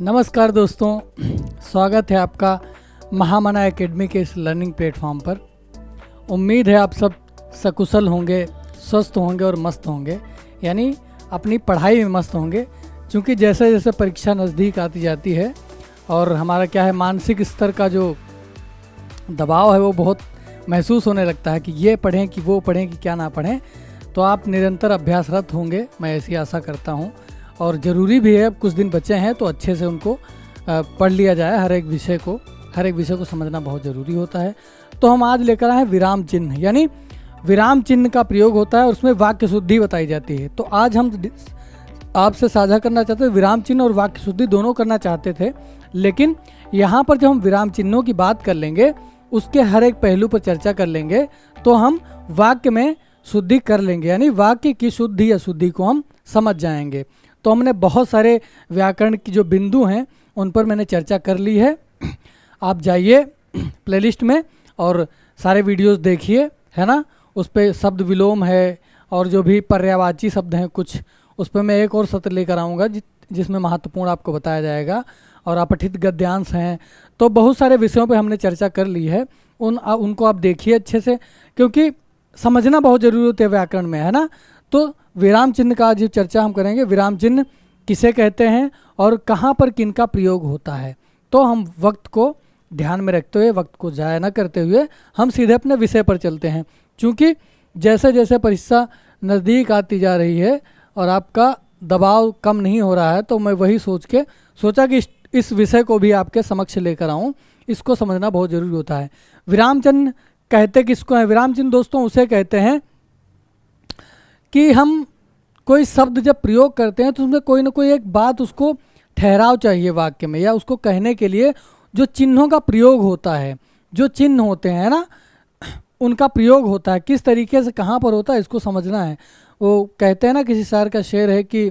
नमस्कार दोस्तों, स्वागत है आपका महामना एकेडमी के इस लर्निंग प्लेटफॉर्म पर। उम्मीद है आप सब सकुशल होंगे, स्वस्थ होंगे और मस्त होंगे, यानी अपनी पढ़ाई में मस्त होंगे। क्योंकि जैसे जैसे परीक्षा नज़दीक आती जाती है और हमारा क्या है, मानसिक स्तर का जो दबाव है वो बहुत महसूस होने लगता है कि ये पढ़ें कि वो पढ़ें कि क्या ना पढ़ें। तो आप निरंतर अभ्यासरत होंगे, मैं ऐसी आशा करता हूँ। और ज़रूरी भी है, अब कुछ दिन बचे हैं तो अच्छे से उनको पढ़ लिया जाए। हर एक विषय को समझना बहुत ज़रूरी होता है। तो हम आज लेकर आए हैं विराम चिन्ह, यानी विराम चिन्ह का प्रयोग होता है और उसमें वाक्य शुद्धि बताई जाती है। तो आज हम आपसे साझा करना चाहते हैं, विराम चिन्ह और वाक्य शुद्धि दोनों करना चाहते थे, लेकिन यहाँ पर जब हम विराम चिन्हों की बात कर लेंगे, उसके हर एक पहलू पर चर्चा कर लेंगे, तो हम वाक्य में शुद्धि कर लेंगे, यानी वाक्य की शुद्धि अशुद्धि को हम समझ जाएंगे। तो हमने बहुत सारे व्याकरण की जो बिंदु हैं उन पर मैंने चर्चा कर ली है। आप जाइए प्लेलिस्ट में और सारे वीडियोस देखिए, है ना। उस पर शब्द विलोम है और जो भी पर्यायवाची शब्द हैं कुछ, उस पर मैं एक और सत्र लेकर आऊँगा जिसमें महत्वपूर्ण आपको बताया जाएगा। और अपठित गद्यांश हैं, तो बहुत सारे विषयों पे हमने चर्चा कर ली है। उनको आप देखिए अच्छे से, क्योंकि समझना बहुत ज़रूरी होता है व्याकरण में, है ना। तो विराम चिन्ह का आज चर्चा हम करेंगे। विराम चिन्ह किसे कहते हैं और कहाँ पर किनका प्रयोग होता है। तो हम वक्त को ध्यान में रखते हुए, वक्त को ज़ाया न करते हुए, हम सीधे अपने विषय पर चलते हैं। क्योंकि जैसे जैसे परीक्षा नज़दीक आती जा रही है और आपका दबाव कम नहीं हो रहा है, तो मैं वही सोचा कि इस विषय को भी आपके समक्ष लेकर आऊँ। इसको समझना बहुत ज़रूरी होता है। विराम चिन्ह कहते किसको हैं? विराम चिन्ह दोस्तों उसे कहते हैं कि हम कोई शब्द जब प्रयोग करते हैं तो उसमें कोई ना कोई एक बात, उसको ठहराव चाहिए वाक्य में, या उसको कहने के लिए जो चिन्हों का प्रयोग होता है, जो चिन्ह होते हैं ना, उनका प्रयोग होता है। किस तरीके से कहाँ पर होता है इसको समझना है। वो कहते हैं ना, किसी शायर का शेर है कि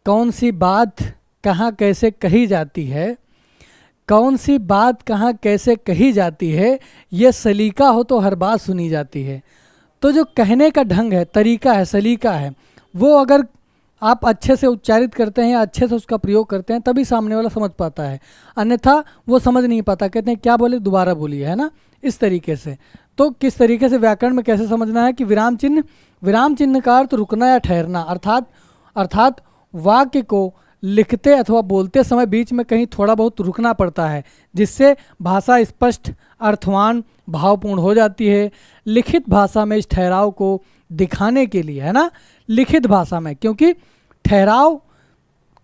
कौन सी बात कहाँ कैसे कही जाती है, कौन सी बात कहाँ कैसे कही जाती है, ये सलीका हो तो हर बात सुनी जाती है। तो जो कहने का ढंग है, तरीका है, सलीका है, वो अगर आप अच्छे से उच्चारित करते हैं या अच्छे से उसका प्रयोग करते हैं, तभी सामने वाला समझ पाता है। अन्यथा वो समझ नहीं पाता, कहते हैं क्या बोले, दोबारा बोलिए, है ना। इस तरीके से तो किस तरीके से व्याकरण में कैसे समझना है कि विराम चिन्ह का अर्थ रुकना या ठहरना, अर्थात वाक्य को लिखते अथवा बोलते समय बीच में कहीं थोड़ा बहुत रुकना पड़ता है, जिससे भाषा स्पष्ट, अर्थवान, भावपूर्ण हो जाती है। लिखित भाषा में इस ठहराव को दिखाने के लिए, है ना, लिखित भाषा में, क्योंकि ठहराव,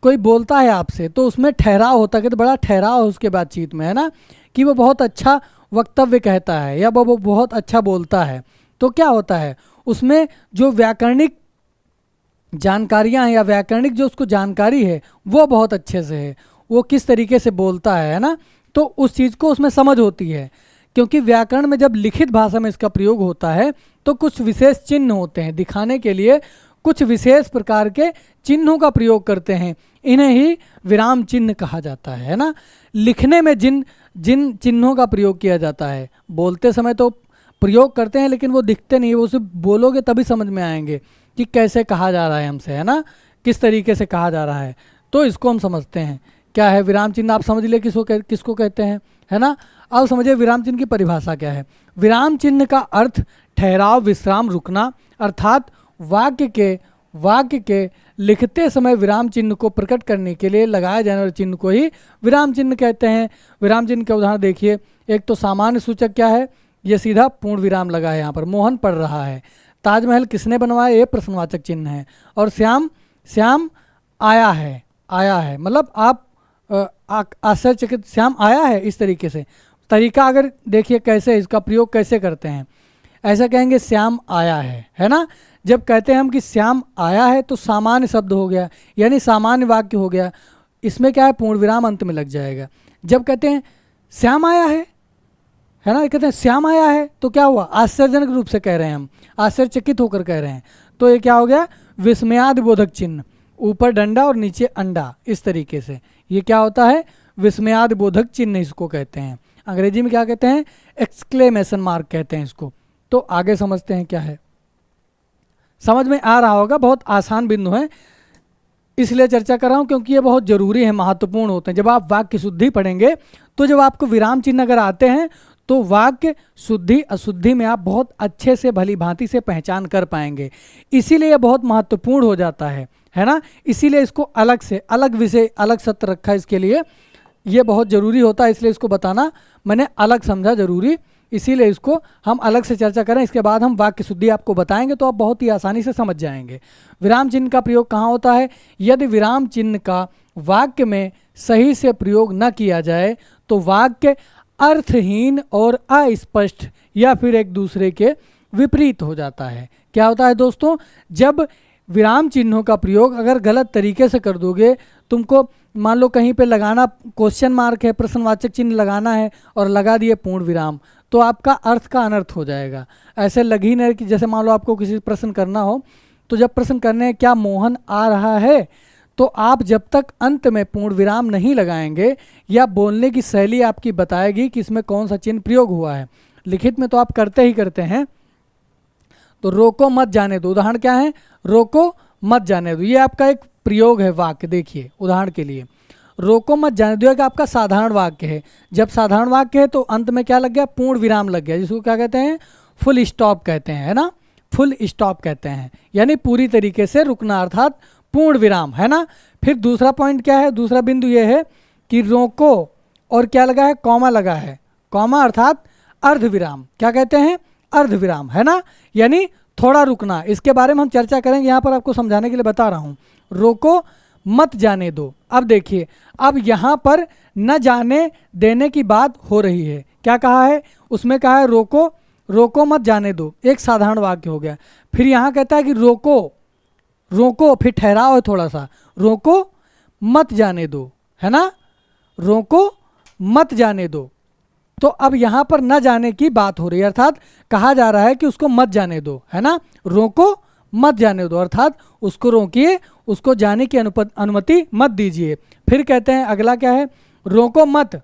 कोई बोलता है आपसे तो उसमें ठहराव होता है, तो बड़ा ठहराव है उसके बातचीत में, है ना, कि वो बहुत अच्छा वक्तव्य कहता है या वो बहुत अच्छा बोलता है। तो क्या होता है, उसमें जो व्याकरणिक जानकारियां हैं या व्याकरणिक जो उसको जानकारी है वो बहुत अच्छे से है, वो किस तरीके से बोलता है ना, तो उस चीज़ को उसमें समझ होती है। क्योंकि व्याकरण में जब लिखित भाषा में इसका प्रयोग होता है तो कुछ विशेष चिन्ह होते हैं, दिखाने के लिए कुछ विशेष प्रकार के चिन्हों का प्रयोग करते हैं, इन्हें ही विराम चिन्ह कहा जाता है ना। लिखने में जिन चिन्हों का प्रयोग किया जाता है, बोलते समय तो प्रयोग करते हैं लेकिन वो दिखते नहीं, वो सिर्फ बोलोगे तभी समझ में आएंगे कि कैसे कहा जा रहा है हमसे, है ना, किस तरीके से कहा जा रहा है। तो इसको हम समझते हैं क्या है विराम चिन्ह। आप समझ लिए किसको कहते हैं, है ना। अब समझिए विराम चिन्ह की परिभाषा क्या है। विराम चिन्ह का अर्थ ठहराव, विश्राम, रुकना, अर्थात वाक्य के लिखते समय विराम चिन्ह को प्रकट करने के लिए लगाए जाने वाले चिन्ह को ही विराम चिन्ह कहते हैं। विराम चिन्ह के उदाहरण देखिए। एक तो सामान्य सूचक क्या है, ये सीधा पूर्ण विराम लगा है, यहाँ पर मोहन पढ़ रहा है। ताजमहल किसने बनवाया, ये प्रश्नवाचक चिन्ह है। और श्याम आया है, मतलब आप आश्चर्यचकित, श्याम आया है, इस तरीके से। तरीका अगर देखिए कैसे इसका प्रयोग कैसे करते हैं, ऐसा कहेंगे श्याम आया है ना। जब कहते हैं हम कि श्याम आया है तो सामान्य शब्द हो गया, यानी सामान्य वाक्य हो गया, इसमें क्या है, पूर्ण विराम अंत में लग जाएगा। जब कहते हैं श्याम आया है ना, कहते हैं श्याम आया है, तो क्या हुआ, आश्चर्यजनक रूप से कह रहे हैं हम, आश्चर्यचकित होकर कह रहे हैं। तो ये क्या हो गया, विस्मयादि बोधक चिन्ह, ऊपर डंडा और नीचे अंडा, इस तरीके से ये क्या होता है, विस्मयादि बोधक चिन्ह इसको कहते हैं। अंग्रेजी में क्या कहते हैं, एक्सक्लेमेशन मार्क कहते हैं इसको। तो आगे समझते हैं क्या है, समझ में आ रहा होगा, बहुत आसान बिंदु है। इसलिए चर्चा कर रहा हूँ क्योंकि ये बहुत ज़रूरी है, महत्वपूर्ण होते हैं। जब आप वाक्य शुद्धि पढ़ेंगे तो जब आपको विराम चिन्ह अगर आते हैं तो वाक्य शुद्धि अशुद्धि में आप बहुत अच्छे से भली भांति से पहचान कर पाएंगे। इसीलिए ये बहुत महत्वपूर्ण हो जाता है ना। इसीलिए इसको अलग से अलग विषय अलग सत्र रखा है इसके लिए, ये बहुत ज़रूरी होता है, इसलिए इसको बताना मैंने अलग समझा ज़रूरी, इसीलिए इसको हम अलग से चर्चा करें। इसके बाद हम वाक्य शुद्धि आपको बताएंगे तो आप बहुत ही आसानी से समझ जाएंगे। विराम चिन्ह का प्रयोग कहाँ होता है? यदि विराम चिन्ह का वाक्य में सही से प्रयोग न किया जाए तो वाक्य अर्थहीन और अस्पष्ट या फिर एक दूसरे के विपरीत हो जाता है। क्या होता है दोस्तों? जब विराम चिन्हों का प्रयोग अगर गलत तरीके से कर दोगे, तुमको मान लो कहीं पे लगाना क्वेश्चन मार्क है, प्रश्नवाचक चिन्ह लगाना है और लगा दिए पूर्ण विराम, तो आपका अर्थ का अनर्थ हो जाएगा। ऐसे लग ही नहीं कि जैसे मान लो आपको किसी प्रश्न करना हो, तो जब प्रश्न करने क्या मोहन आ रहा है, तो आप जब तक अंत में पूर्ण विराम नहीं लगाएंगे या बोलने की शैली आपकी बताएगी कि इसमें कौन सा चिन्ह प्रयोग हुआ है। लिखित में तो आप करते ही करते हैं। तो रोको मत जाने दो, उदाहरण क्या है? रोको मत जाने दो, ये आपका एक प्रयोग है वाक्य। देखिए उदाहरण के लिए रोको मत जाने दो कि आपका साधारण वाक्य है। जब साधारण वाक्य है तो अंत में क्या लग गया? पूर्ण विराम लग गया, जिसको क्या कहते हैं? फुल स्टॉप कहते हैं, है ना। फुल स्टॉप कहते हैं, यानी पूरी तरीके से रुकना, अर्थात पूर्ण विराम, है ना। फिर दूसरा पॉइंट क्या है? दूसरा बिंदु ये है कि रोको और क्या लगा है? कॉमा लगा है। कॉमा अर्थात अर्ध विराम, क्या कहते हैं? अर्ध विराम, है ना, यानी थोड़ा रुकना। इसके बारे में हम चर्चा करेंगे, यहाँ पर आपको समझाने के लिए बता रहा हूँ। रोको मत जाने दो। अब देखिए, अब यहाँ पर न जाने देने की बात हो रही है। क्या कहा है? उसमें कहा है रोको, रोको मत जाने दो, एक साधारण वाक्य हो गया। फिर यहाँ कहता है कि रोको, रोको, फिर ठहराओ है थोड़ा सा, रोको मत जाने दो, है ना, रोको मत जाने दो। तो अब यहाँ पर न जाने की बात हो रही है, अर्थात कहा जा रहा है कि उसको मत जाने दो, है ना। रोको मत जाने दो अर्थात उसको रोकिए, उसको जाने की अनुमति मत दीजिए। फिर कहते हैं अगला क्या है? रोको मत,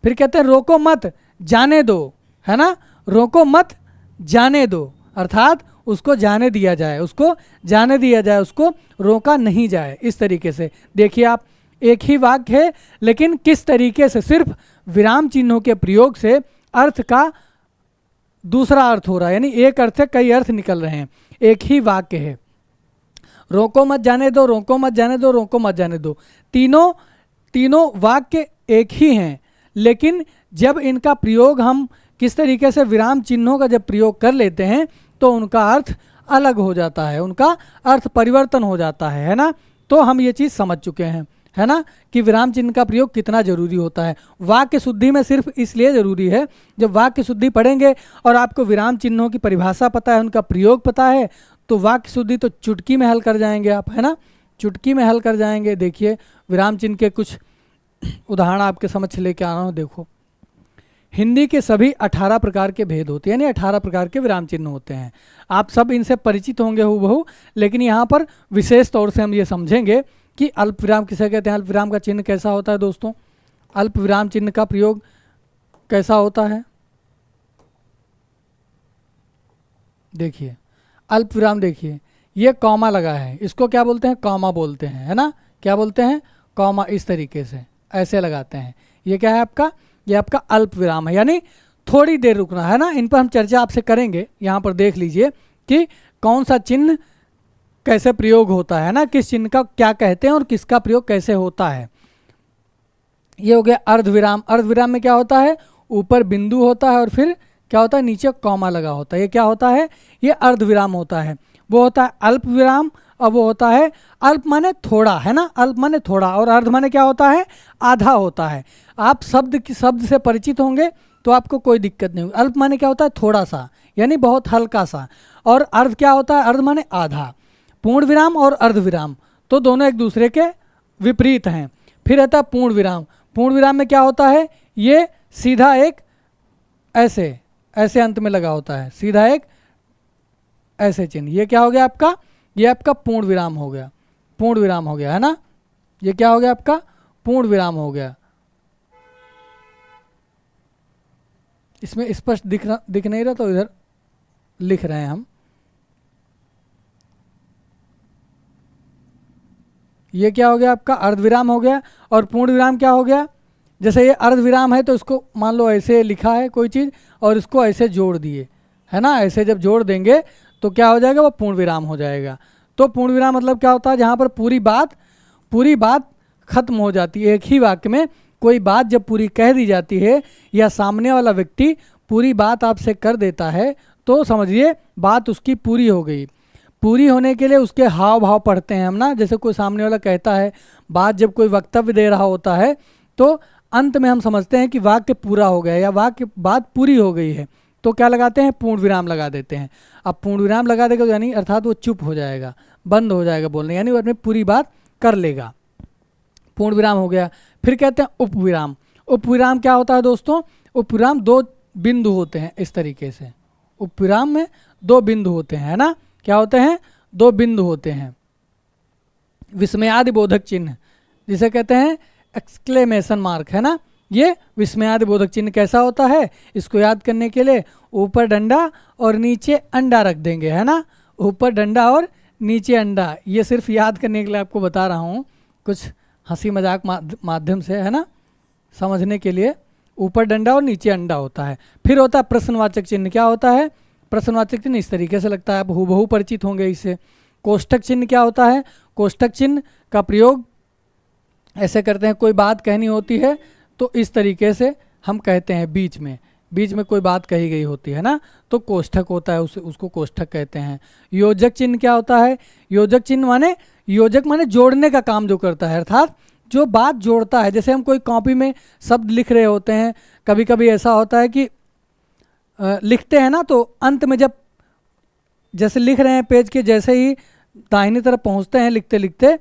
फिर कहते हैं रोको मत जाने दो, है ना। रोको मत जाने दो अर्थात उसको जाने दिया जाए, उसको जाने दिया जाए, उसको रोका नहीं जाए। इस तरीके से देखिए आप, एक ही वाक्य है लेकिन किस तरीके से सिर्फ विराम चिन्हों के प्रयोग से अर्थ का दूसरा अर्थ हो रहा है, यानी एक अर्थ से कई अर्थ निकल रहे हैं। एक ही वाक्य है, रोको मत जाने दो, रोको मत जाने दो, रोको मत जाने दो, तीनों वाक्य एक ही हैं, लेकिन जब इनका प्रयोग हम किस तरीके से विराम चिन्हों का जब प्रयोग कर लेते हैं तो उनका अर्थ अलग हो जाता है, उनका अर्थ परिवर्तन हो जाता है ना। तो हम ये चीज़ समझ चुके हैं, है ना, कि विराम चिन्ह का प्रयोग कितना जरूरी होता है। वाक्य शुद्धि में सिर्फ इसलिए जरूरी है, जब वाक्य शुद्धि पढ़ेंगे और आपको विराम चिन्हों की परिभाषा पता है, उनका प्रयोग पता है, तो वाक्य शुद्धि तो चुटकी में हल कर जाएंगे आप, है ना, चुटकी में हल कर जाएंगे। देखिए विराम चिन्ह के कुछ उदाहरण आपके समक्ष लेके आ रहा हूँ। देखो, हिंदी के सभी 18 प्रकार के भेद होते हैं, यानी 18 प्रकार के विराम चिन्ह होते हैं। आप सब इनसे परिचित होंगे हूबहू, लेकिन यहाँ पर विशेष तौर से हम ये समझेंगे कि अल्प विराम किसे कहते हैं, अल्प विराम का चिन्ह कैसा होता है। दोस्तों, अल्प विराम चिन्ह का प्रयोग कैसा होता है? देखिए अल्प विराम, देखिए ये कॉमा लगा है, इसको क्या बोलते हैं? कॉमा बोलते हैं, है ना। क्या बोलते हैं? कॉमा। इस तरीके से ऐसे लगाते हैं। ये क्या है आपका? ये आपका अल्प विराम है, यानी थोड़ी देर रुकना, है ना। इन पर हम चर्चा आपसे करेंगे। यहाँ पर देख लीजिए कि कौन सा चिन्ह कैसे प्रयोग होता है ना, किस चिन्ह का क्या कहते हैं और किसका प्रयोग कैसे होता है। ये हो गया अर्धविराम। अर्धविराम में क्या होता है? ऊपर बिंदु होता है और फिर क्या होता है? नीचे कॉमा लगा होता है। ये क्या होता है? ये अर्धविराम होता है। वो होता है अल्प विराम और वो होता है अल्प माने थोड़ा, है ना, अल्प माने थोड़ा, और अर्ध माने क्या होता है? आधा होता है। आप शब्द से परिचित होंगे तो आपको कोई दिक्कत नहीं होगी। अल्प माने क्या होता है? थोड़ा सा, यानी बहुत हल्का सा। और अर्ध क्या होता है? अर्ध माने आधा। पूर्ण विराम और अर्धविराम तो दोनों एक दूसरे के विपरीत हैं। फिर रहता है पूर्ण विराम। पूर्ण विराम में क्या होता है? ये सीधा एक ऐसे ऐसे अंत में लगा होता है, सीधा एक ऐसे चिन्ह। ये क्या हो गया आपका? ये आपका पूर्ण विराम हो गया, पूर्ण विराम हो गया, है ना। ये क्या हो गया आपका? पूर्ण विराम हो गया। इसमें स्पष्ट दिख नहीं रहा तो इधर लिख रहे हैं हम। ये क्या हो गया आपका अर्धविराम हो गया। और पूर्ण विराम क्या हो गया, जैसे ये अर्धविराम है तो इसको मान लो ऐसे लिखा है कोई चीज़ और इसको ऐसे जोड़ दिए, है ना, ऐसे जब जोड़ देंगे तो क्या हो जाएगा, वो पूर्ण विराम हो जाएगा। तो पूर्ण विराम मतलब क्या होता है, जहाँ पर पूरी बात खत्म हो जाती है। एक ही वाक्य में कोई बात जब पूरी कह दी जाती है या सामने वाला व्यक्ति पूरी बात आपसे कर देता है तो समझिए बात उसकी पूरी हो गई। पूरी होने के लिए उसके हाव भाव पढ़ते हैं हम ना, जैसे कोई सामने वाला कहता है बात, जब कोई वक्तव्य दे रहा होता है तो अंत में हम समझते हैं कि वाक्य पूरा हो गया या वाक्य बात पूरी हो गई है, तो क्या लगाते हैं, पूर्ण विराम लगा देते हैं। अब पूर्ण विराम लगा देगा यानी अर्थात वो चुप हो जाएगा, बंद हो जाएगा बोलने, यानी वो अपनी पूरी बात कर लेगा। पूर्ण विराम हो गया। फिर कहते हैं उपविराम। उपविराम क्या होता है दोस्तों, उपविराम 2 बिंदु होते हैं इस तरीके से। उपविराम में 2 बिंदु होते हैं, है ना, क्या होते हैं, 2 बिंदु होते हैं। विस्मयादि बोधक चिन्ह जिसे कहते हैं एक्सक्लेमेशन मार्क, है ना, ये विस्मयादि बोधक चिन्ह कैसा होता है, इसको याद करने के लिए ऊपर डंडा और नीचे अंडा रख देंगे, है ना, ऊपर डंडा और नीचे अंडा। ये सिर्फ याद करने के लिए आपको बता रहा हूँ, कुछ हंसी मजाक माध्यम से, है ना, समझने के लिए। ऊपर डंडा और नीचे अंडा होता है। फिर होता है प्रश्नवाचक चिन्ह। क्या होता है, प्रश्नवाचक चिन्ह इस तरीके से लगता है, आप हूबहू परिचित होंगे इससे। कोष्ठक चिन्ह क्या होता है, कोष्ठक चिन्ह का प्रयोग ऐसे करते हैं, कोई बात कहनी होती है तो इस तरीके से हम कहते हैं, बीच में कोई बात कही गई होती है ना, तो कोष्ठक होता है, उसको कोष्ठक कहते हैं। योजक चिन्ह क्या होता है, योजक चिन्ह माने, योजक माने जोड़ने का काम जो करता है, अर्थात जो बात जोड़ता है। जैसे हम कोई कॉपी में शब्द लिख रहे होते हैं, कभी कभी ऐसा होता है कि लिखते हैं ना, तो अंत में जब जैसे लिख रहे हैं पेज के जैसे ही दाहिनी तरफ पहुंचते हैं लिखते लिखते,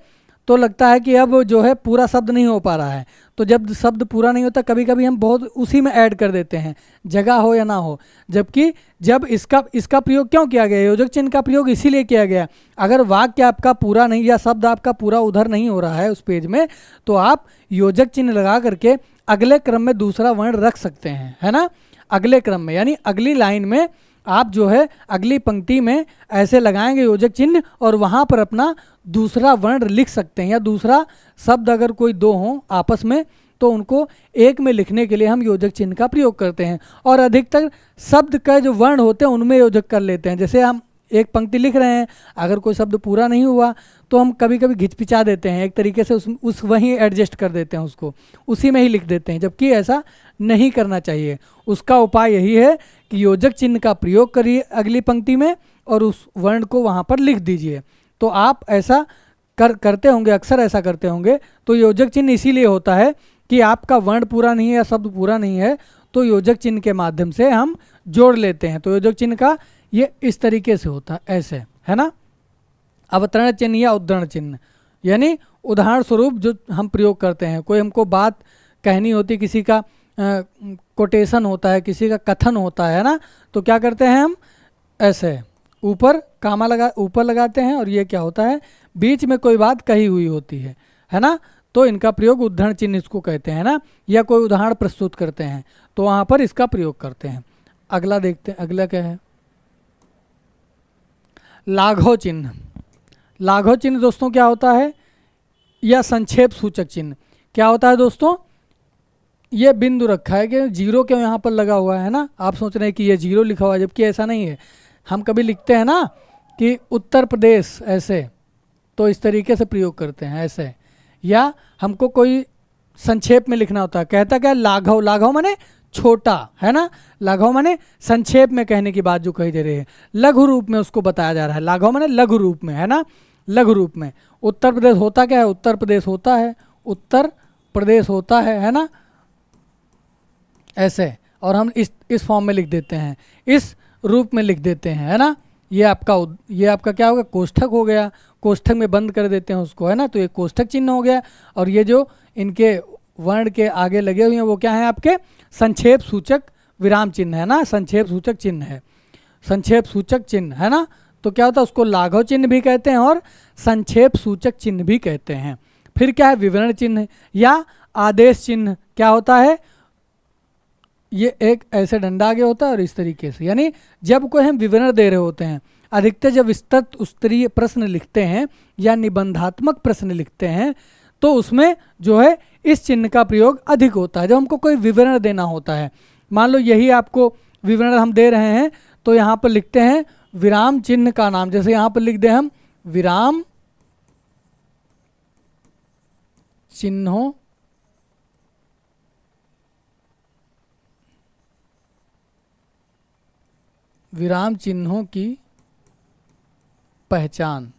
तो लगता है कि अब जो है पूरा शब्द नहीं हो पा रहा है। तो जब शब्द पूरा नहीं होता कभी कभी हम बहुत उसी में ऐड कर देते हैं, जगह हो या ना हो। जबकि जब इसका प्रयोग क्यों किया गया, योजक चिन्ह का प्रयोग इसीलिए किया गया, अगर वाक्य आपका पूरा नहीं या शब्द आपका पूरा उधर नहीं हो रहा है उस पेज में, तो आप योजक चिन्ह लगा करके अगले क्रम में दूसरा वर्ण रख सकते हैं, है ना, अगले क्रम में, यानी अगली लाइन में आप जो है अगली पंक्ति में ऐसे लगाएंगे योजक चिन्ह और वहाँ पर अपना दूसरा वर्ण लिख सकते हैं, या दूसरा शब्द अगर कोई 2 हों आपस में तो उनको एक में लिखने के लिए हम योजक चिन्ह का प्रयोग करते हैं। और अधिकतर शब्द का जो वर्ण होते हैं उनमें योजक कर लेते हैं। जैसे हम एक पंक्ति लिख रहे हैं, अगर कोई शब्द पूरा नहीं हुआ तो हम कभी कभी घिचपिचा देते हैं, एक तरीके से उस वहीं एडजस्ट कर देते हैं, उसको उसी में ही लिख देते हैं, जबकि ऐसा नहीं करना चाहिए। उसका उपाय यही है कि योजक चिन्ह का प्रयोग करिए अगली पंक्ति में और उस वर्ण को वहाँ पर लिख दीजिए। तो आप ऐसा करते होंगे, अक्सर ऐसा करते होंगे। तो योजक चिन्ह इसीलिए होता है कि आपका वर्ण पूरा नहीं है या शब्द पूरा नहीं है, तो योजक चिन्ह के माध्यम से हम जोड़ लेते हैं। तो योजक चिन्ह का ये इस तरीके से होता है, ऐसे, है ना। अवतरण चिन्ह या उद्धरण चिन्ह, यानी उदाहरण स्वरूप जो हम प्रयोग करते हैं, कोई हमको बात कहनी होती, किसी का कोटेशन होता है, किसी का कथन होता है ना, तो क्या करते हैं हम, ऐसे ऊपर कामा ऊपर लगाते हैं और ये क्या होता है, बीच में कोई बात कही हुई होती है ना, तो इनका प्रयोग उद्धरण चिन्ह इसको कहते हैं ना। या कोई उदाहरण प्रस्तुत करते हैं तो वहाँ पर इसका प्रयोग करते हैं। अगला देखते हैं, अगला क्या है, लाघव चिन्ह। लाघव चिन्ह दोस्तों क्या होता है, या संक्षेप सूचक चिन्ह क्या होता है दोस्तों, ये बिंदु रखा है कि जीरो क्यों यहाँ पर लगा हुआ है ना, आप सोच रहे हैं कि ये जीरो लिखा हुआ है, जबकि ऐसा नहीं है। हम कभी लिखते हैं ना कि उत्तर प्रदेश ऐसे, तो इस तरीके से प्रयोग करते हैं ऐसे। या हमको कोई संक्षेप में लिखना होता है, कहता क्या, लाघव, लाघव माने छोटा, है ना, लाघव माने संक्षेप में कहने की बात जो कही जा रही है, लघु रूप में उसको बताया जा रहा है। लाघव माने लघु रूप में, है ना, लघु रूप में। उत्तर प्रदेश होता क्या है, उत्तर प्रदेश होता है, उत्तर प्रदेश होता है ना, ऐसे। और हम इस फॉर्म में लिख देते हैं, इस रूप में लिख देते हैं, है ना। ये आपका क्या होगा, कोष्ठक हो गया, कोष्ठक में बंद कर देते हैं उसको, है ना, तो ये कोष्ठक चिन्ह हो गया। और ये जो इनके वर्ण के आगे लगे हुए हैं वो क्या है, आपके संक्षेप सूचक विराम चिन्ह है ना, संक्षेप सूचक चिन्ह है, संक्षेप सूचक चिन्ह, है ना। तो क्या होता है, उसको लाघव चिन्ह भी कहते हैं और संक्षेप सूचक चिन्ह भी कहते हैं। फिर क्या है, विवरण चिन्ह या आदेश चिन्ह। क्या होता है, ये एक ऐसे डंडा आगे होता है और इस तरीके से, यानी जब कोई हम विवरण दे रहे होते हैं, अधिकतर जब विस्तृत स्तरीय प्रश्न लिखते हैं या निबंधात्मक प्रश्न लिखते हैं तो उसमें जो है इस चिन्ह का प्रयोग अधिक होता है। जब हमको कोई विवरण देना होता है, मान लो यही आपको विवरण हम दे रहे हैं तो यहाँ पर लिखते हैं विराम चिन्ह का नाम, जैसे यहाँ पर लिख दें हम विराम चिन्हों की पहचान,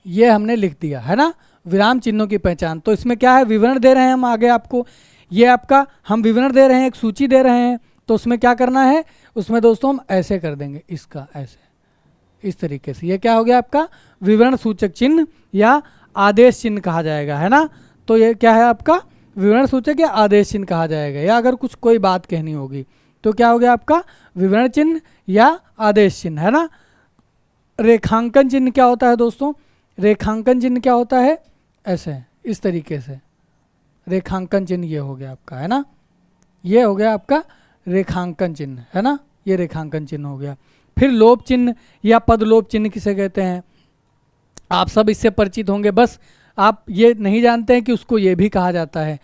ये हमने लिख दिया है ना, विराम चिन्हों की पहचान। तो इसमें क्या है, विवरण दे रहे हैं हम आगे आपको, ये आपका हम विवरण दे रहे हैं, एक सूची दे रहे हैं, तो उसमें क्या करना है, उसमें दोस्तों हम ऐसे कर देंगे, इसका ऐसे, इस तरीके से। ये क्या हो गया आपका विवरण सूचक चिन्ह या आदेश चिन्ह कहा जाएगा, है ना। तो ये क्या है आपका विवरण सूचक या आदेश चिन्ह कहा जाएगा, या अगर कुछ कोई बात कहनी होगी तो क्या हो गया आपका विवरण चिन्ह या आदेश चिन्ह, है ना। रेखांकन चिन्ह क्या होता है दोस्तों, रेखांकन चिन्ह क्या होता है, ऐसे इस तरीके से रेखांकन चिन्ह ये हो गया आपका, है ना, ये हो गया आपका रेखांकन चिन्ह, है ना, ये रेखांकन चिन्ह हो गया। फिर लोप चिन्ह या पदलोप चिन्ह किसे कहते हैं, आप सब इससे परिचित होंगे, बस आप ये नहीं जानते हैं कि उसको ये भी कहा जाता है।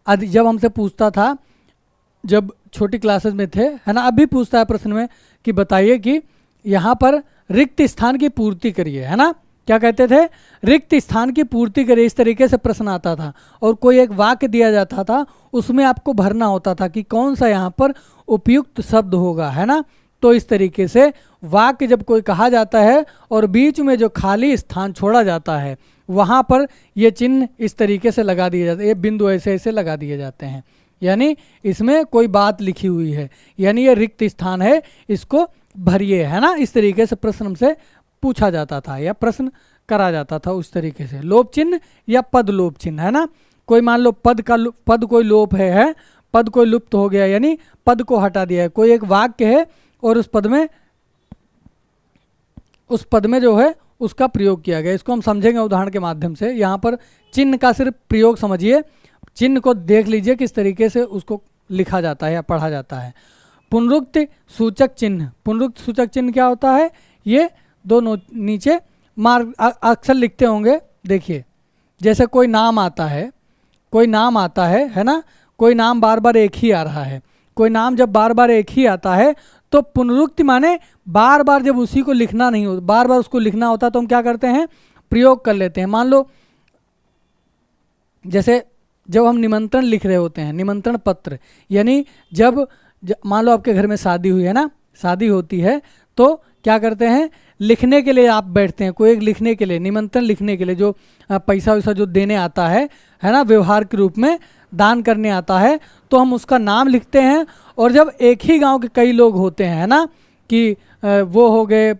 जब हमसे पूछता था, जब छोटी क्लासेस में थे, है ना, अभी पूछता है प्रश्न में कि बताइए कि यहाँ पर रिक्त स्थान की पूर्ति करिए, है ना, क्या कहते थे, रिक्त स्थान की पूर्ति करिए, इस तरीके से प्रश्न आता था। और कोई एक वाक्य दिया जाता था, उसमें आपको भरना होता था कि कौन सा यहाँ पर उपयुक्त शब्द होगा, है ना। तो इस तरीके से वाक्य जब कोई कहा जाता है और बीच में जो खाली स्थान छोड़ा जाता है वहाँ पर ये चिन्ह इस तरीके से लगा दिए जाते हैं, ये बिंदु ऐसे ऐसे लगा दिए जाते हैं, यानी इसमें कोई बात लिखी हुई है, यानी ये रिक्त स्थान है, इसको भरिए, है ना। इस तरीके से प्रश्न से पूछा जाता था या प्रश्न करा जाता था उस तरीके से। लोप चिन्ह या पद लोप चिन्ह, है ना, कोई मान लो पद कोई लोप है, पद कोई लुप्त हो गया, यानी पद को हटा दिया है, कोई एक वाक्य है और उस पद में जो है उसका प्रयोग किया गया, इसको हम समझेंगे उदाहरण के माध्यम से। यहाँ पर चिन्ह का सिर्फ प्रयोग समझिए, चिन्ह को देख लीजिए किस तरीके से उसको लिखा जाता है या पढ़ा जाता है। पुनरुक्ति सूचक चिन्ह, पुनरुक्ति सूचक चिन्ह क्या होता है, ये दोनों नीचे मार्ग अक्सर लिखते होंगे, देखिए जैसे कोई नाम आता है, है ना, कोई नाम बार बार एक ही आ रहा है, कोई नाम जब बार बार एक ही आता है तो पुनरुक्ति माने बार बार जब उसी को लिखना नहीं हो, बार बार उसको लिखना होता तो हम क्या करते हैं, प्रयोग कर लेते हैं। मान लो जैसे जब हम निमंत्रण लिख रहे होते हैं, निमंत्रण पत्र, यानी जब मान लो आपके घर में शादी हुई है ना, शादी होती है तो क्या करते हैं, लिखने के लिए आप बैठते हैं, कोई एक लिखने के लिए, निमंत्रण लिखने के लिए, जो पैसा वैसा जो देने आता है ना, व्यवहार के रूप में दान करने आता है, तो हम उसका नाम लिखते हैं। और जब एक ही गांव के कई लोग होते हैं, है ना, कि वो हो गए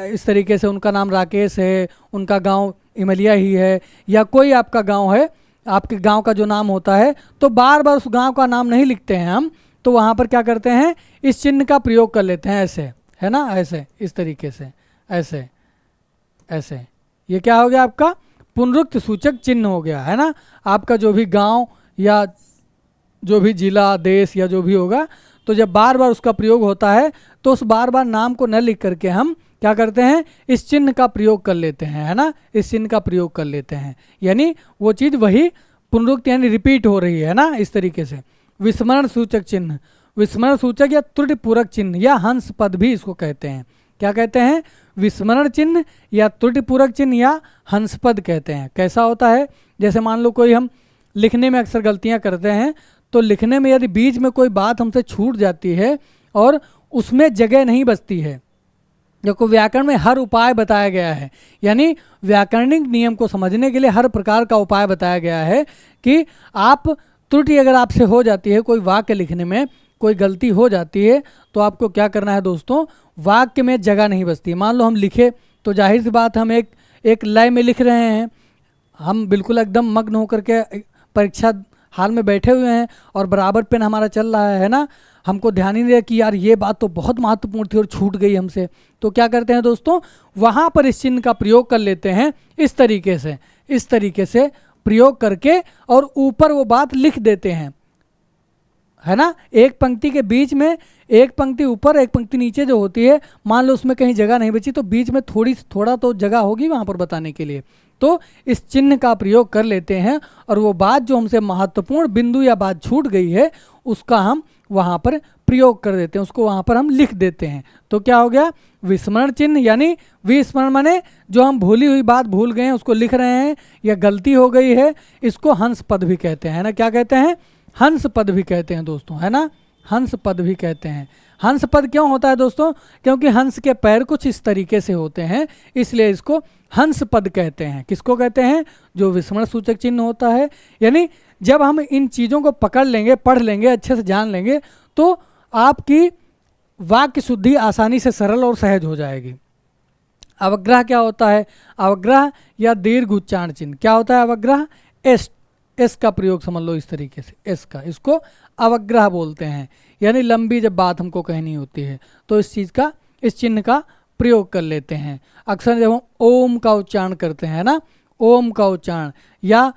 इस तरीके से, उनका नाम राकेश है, उनका गांव इमलिया ही है, या कोई आपका गांव है, आपके गांव का जो नाम होता है, तो बार बार उस गांव का नाम नहीं लिखते हैं हम, तो वहाँ पर क्या करते हैं, इस चिन्ह का प्रयोग कर लेते हैं, ऐसे, है ना, ऐसे इस तरीके से, ऐसे ऐसे, ये क्या हो गया आपका पुनरुक्त सूचक चिन्ह हो गया, है ना। आपका जो भी गांव या जो भी जिला, देश या जो भी होगा, तो जब बार बार उसका प्रयोग होता है तो उस बार बार नाम को न लिख करके हम क्या करते हैं, इस चिन्ह का प्रयोग कर लेते हैं, है ना, इस चिन्ह का प्रयोग कर लेते हैं, यानी वो चीज़ वही पुनरुक्त यानी रिपीट हो रही है ना, इस तरीके से। विस्मरण सूचक चिन्ह, विस्मरण सूचक या त्रुटि पूरक चिन्ह या हंस पद भी इसको कहते हैं, क्या कहते हैं, विस्मरण चिन्ह या त्रुटि पूरक चिन्ह या हंस पद कहते हैं। कैसा होता है, जैसे मान लो कोई हम लिखने में अक्सर गलतियां करते हैं, तो लिखने में यदि बीच में कोई बात हमसे छूट जाती है और उसमें जगह नहीं बचती है, देखो व्याकरण में हर उपाय बताया गया है, यानी व्याकरणिक नियम को समझने के लिए हर प्रकार का उपाय बताया गया है कि आप त्रुटि अगर आपसे हो जाती है, कोई वाक्य लिखने में कोई गलती हो जाती है, तो आपको क्या करना है दोस्तों, वाक्य में जगह नहीं बचती। मान लो हम लिखे तो जाहिर सी बात हम एक लय में लिख रहे हैं, हम बिल्कुल एकदम मग्न होकर के परीक्षा हाल में बैठे हुए हैं और बराबर पेन हमारा चल रहा है ना, हमको ध्यान ही नहीं रहा कि यार ये बात तो बहुत महत्वपूर्ण थी और छूट गई हमसे, तो क्या करते हैं दोस्तों, वहाँ पर इस चिन्ह का प्रयोग कर लेते हैं, इस तरीके से प्रयोग करके और ऊपर वो बात लिख देते हैं, है ना, एक पंक्ति के बीच में एक पंक्ति ऊपर एक पंक्ति नीचे जो होती है, मान लो उसमें कहीं जगह नहीं बची तो बीच में थोड़ा तो जगह होगी वहाँ पर बताने के लिए, तो इस चिन्ह का प्रयोग कर लेते हैं और वो बात जो हमसे महत्वपूर्ण बिंदु या बात छूट गई है उसका हम वहाँ पर प्रयोग कर देते हैं, उसको वहाँ पर हम लिख देते हैं। तो क्या हो गया, विस्मरण चिन्ह, यानी विस्मरण माने जो हम भूली हुई बात भूल गए हैं उसको लिख रहे हैं या गलती हो गई है, इसको हंस पद भी कहते हैं, है ना। क्या कहते हैं, हंस पद भी कहते हैं दोस्तों, है ना, हंस पद भी कहते हैं। हंस पद क्यों होता है दोस्तों, क्योंकि हंस के पैर कुछ इस तरीके से होते हैं, इसलिए इसको हंस पद कहते हैं। किसको कहते हैं, जो विस्मरण सूचक चिन्ह होता है। यानी जब हम इन चीज़ों को पकड़ लेंगे, पढ़ लेंगे, अच्छे से जान लेंगे, तो आपकी वाक्य शुद्धि आसानी से सरल और सहज हो जाएगी। अवग्रह क्या होता है, अवग्रह या दीर्घ उच्चारण चिन्ह क्या होता है, अवग्रह एस का प्रयोग समझ लो इस तरीके से, एस का, इसको अवग्रह बोलते हैं। यानी लंबी जब बात हमको कहनी होती है तो इस चीज़ का, इस चिन्ह का प्रयोग कर लेते हैं। अक्सर जब हम ओम का उच्चारण करते हैं ना, ओम का उच्चारण, या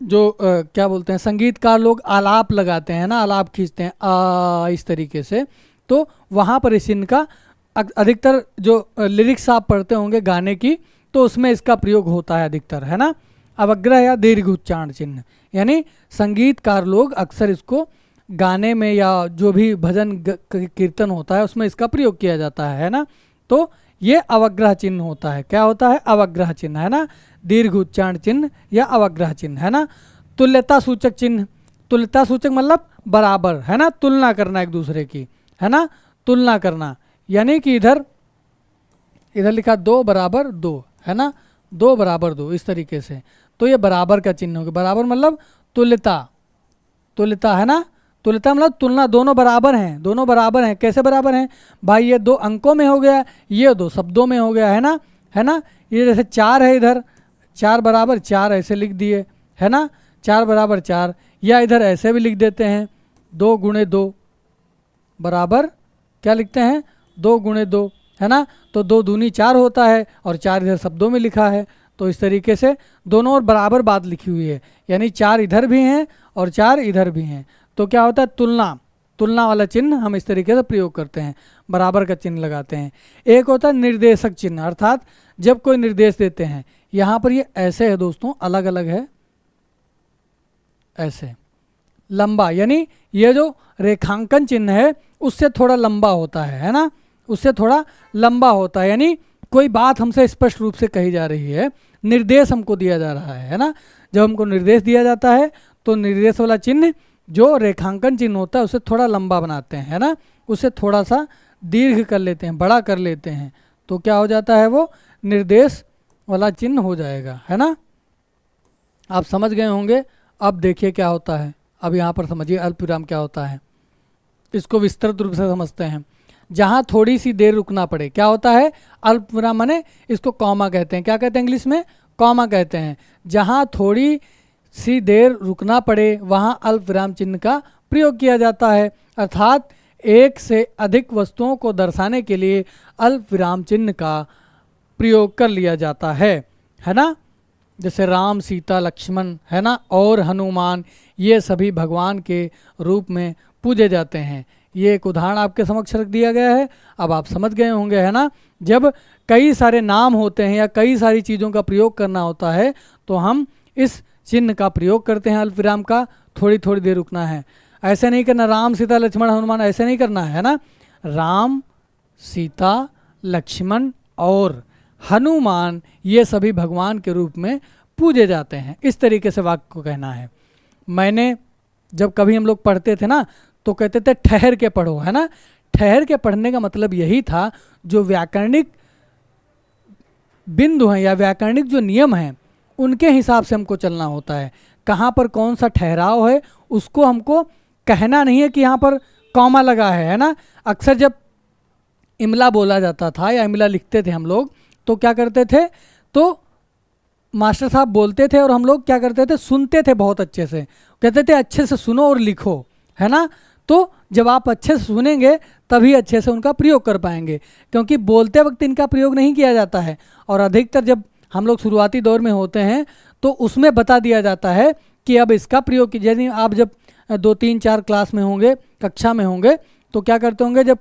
क्या बोलते हैं, संगीतकार लोग आलाप लगाते हैं ना, आलाप खींचते हैं इस तरीके से, तो वहाँ पर इस चिन्ह का अधिकतर जो लिरिक्स आप पढ़ते होंगे गाने की, तो उसमें इसका प्रयोग होता है अधिकतर, है ना। अवग्रह या दीर्घ उच्चारण चिन्ह, यानी संगीतकार लोग अक्सर इसको गाने में या जो भी भजन कीर्तन होता है उसमें इसका प्रयोग किया जाता है ना। तो ये अवग्रह चिन्ह होता है। क्या होता है, अवग्रह चिन्ह, है ना, दीर्घ उच्चारण चिन्ह या अवग्रह चिन्ह, है ना। तुल्यता सूचक चिन्ह, तुल्यता सूचक मतलब बराबर, है ना, तुलना करना एक दूसरे की, है ना, तुलना करना, यानी कि इधर लिखा 2 बराबर 2, है ना, 2 बराबर 2 इस तरीके से, तो ये बराबर का चिन्ह होगा। बराबर मतलब तुल्यता, तुल्यता, है ना, तुल्यता मतलब तुलना, दोनों बराबर हैं, दोनों बराबर हैं। कैसे बराबर हैं भाई, ये 2 अंकों में हो गया, ये 2 शब्दों में हो गया, है ना, है ना। ये जैसे 4 है, इधर 4 बराबर 4 ऐसे लिख दिए, है ना, 4 बराबर 4, या इधर ऐसे भी लिख देते हैं 2 गुणे 2 बराबर क्या लिखते हैं, 2 गुणे 2, है ना। तो 2 दूनी 4 होता है और 4 इधर शब्दों में लिखा है, तो इस तरीके से दोनों और बराबर बात लिखी हुई है, यानी 4 इधर भी हैं और 4 इधर भी हैं। तो क्या होता है, तुलना, तुलना वाला चिन्ह हम इस तरीके से प्रयोग करते हैं, बराबर का चिन्ह लगाते हैं। एक होता है निर्देशक चिन्ह, अर्थात जब कोई निर्देश देते हैं, यहाँ पर ये ऐसे है दोस्तों, अलग अलग है, ऐसे लंबा, यानी ये जो रेखांकन चिन्ह है उससे थोड़ा लंबा होता है ना, उससे थोड़ा लंबा होता है, यानी कोई बात हमसे स्पष्ट रूप से कही जा रही है, निर्देश हमको दिया जा रहा है ना। जब हमको निर्देश दिया जाता है तो निर्देश वाला चिन्ह जो रेखांकन चिन्ह होता है उसे थोड़ा लंबा बनाते हैं, है ना, उसे थोड़ा सा दीर्घ कर लेते हैं, बड़ा कर लेते हैं, तो क्या हो जाता है, वो निर्देश वाला चिन्ह हो जाएगा, है ना। आप समझ गए होंगे। अब देखिए क्या होता है, अब यहाँ पर समझिए अल्पविराम क्या होता है, इसको विस्तृत रूप से समझते हैं। जहाँ थोड़ी सी देर रुकना पड़े, क्या होता है, अल्पविराम माने इसको कॉमा कहते हैं। क्या कहते हैं इंग्लिश में, कॉमा कहते हैं। जहाँ थोड़ी सी देर रुकना पड़े वहाँ अल्पविराम चिन्ह का प्रयोग किया जाता है, अर्थात एक से अधिक वस्तुओं को दर्शाने के लिए अल्पविराम चिन्ह का प्रयोग कर लिया जाता है ना। जैसे राम, सीता, लक्ष्मण, है ना, और हनुमान, ये सभी भगवान के रूप में पूजे जाते हैं। ये एक उदाहरण आपके समक्ष रख दिया गया है, अब आप समझ गए होंगे, है ना। जब कई सारे नाम होते हैं या कई सारी चीज़ों का प्रयोग करना होता है तो हम इस चिन्ह का प्रयोग करते हैं अल्पविराम का। थोड़ी थोड़ी देर रुकना है, ऐसे नहीं करना राम, सीता, लक्ष्मण, हनुमान, ऐसे नहीं करना है ना। राम, सीता, लक्ष्मण और हनुमान ये सभी भगवान के रूप में पूजे जाते हैं, इस तरीके से वाक्य को कहना है। मैंने जब कभी हम लोग पढ़ते थे ना तो कहते थे ठहर के पढ़ो, है ना। ठहर के पढ़ने का मतलब यही था, जो व्याकरणिक बिंदु हैं या व्याकरणिक जो नियम हैं उनके हिसाब से हमको चलना होता है। कहाँ पर कौन सा ठहराव है उसको हमको कहना नहीं है कि यहाँ पर कॉमा लगा है ना। अक्सर जब इमला बोला जाता था या इमला लिखते थे हम लोग तो क्या करते थे, तो मास्टर साहब बोलते थे और हम लोग क्या करते थे, सुनते थे बहुत अच्छे से, कहते थे अच्छे से सुनो और लिखो, है ना। तो जब आप अच्छे से सुनेंगे तभी अच्छे से उनका प्रयोग कर पाएंगे, क्योंकि बोलते वक्त इनका प्रयोग नहीं किया जाता है। और अधिकतर जब हम लोग शुरुआती दौर में होते हैं तो उसमें बता दिया जाता है कि अब इसका प्रयोग कीजिए। यदि आप जब 2 3 4 क्लास में होंगे, कक्षा में होंगे, तो क्या करते होंगे, जब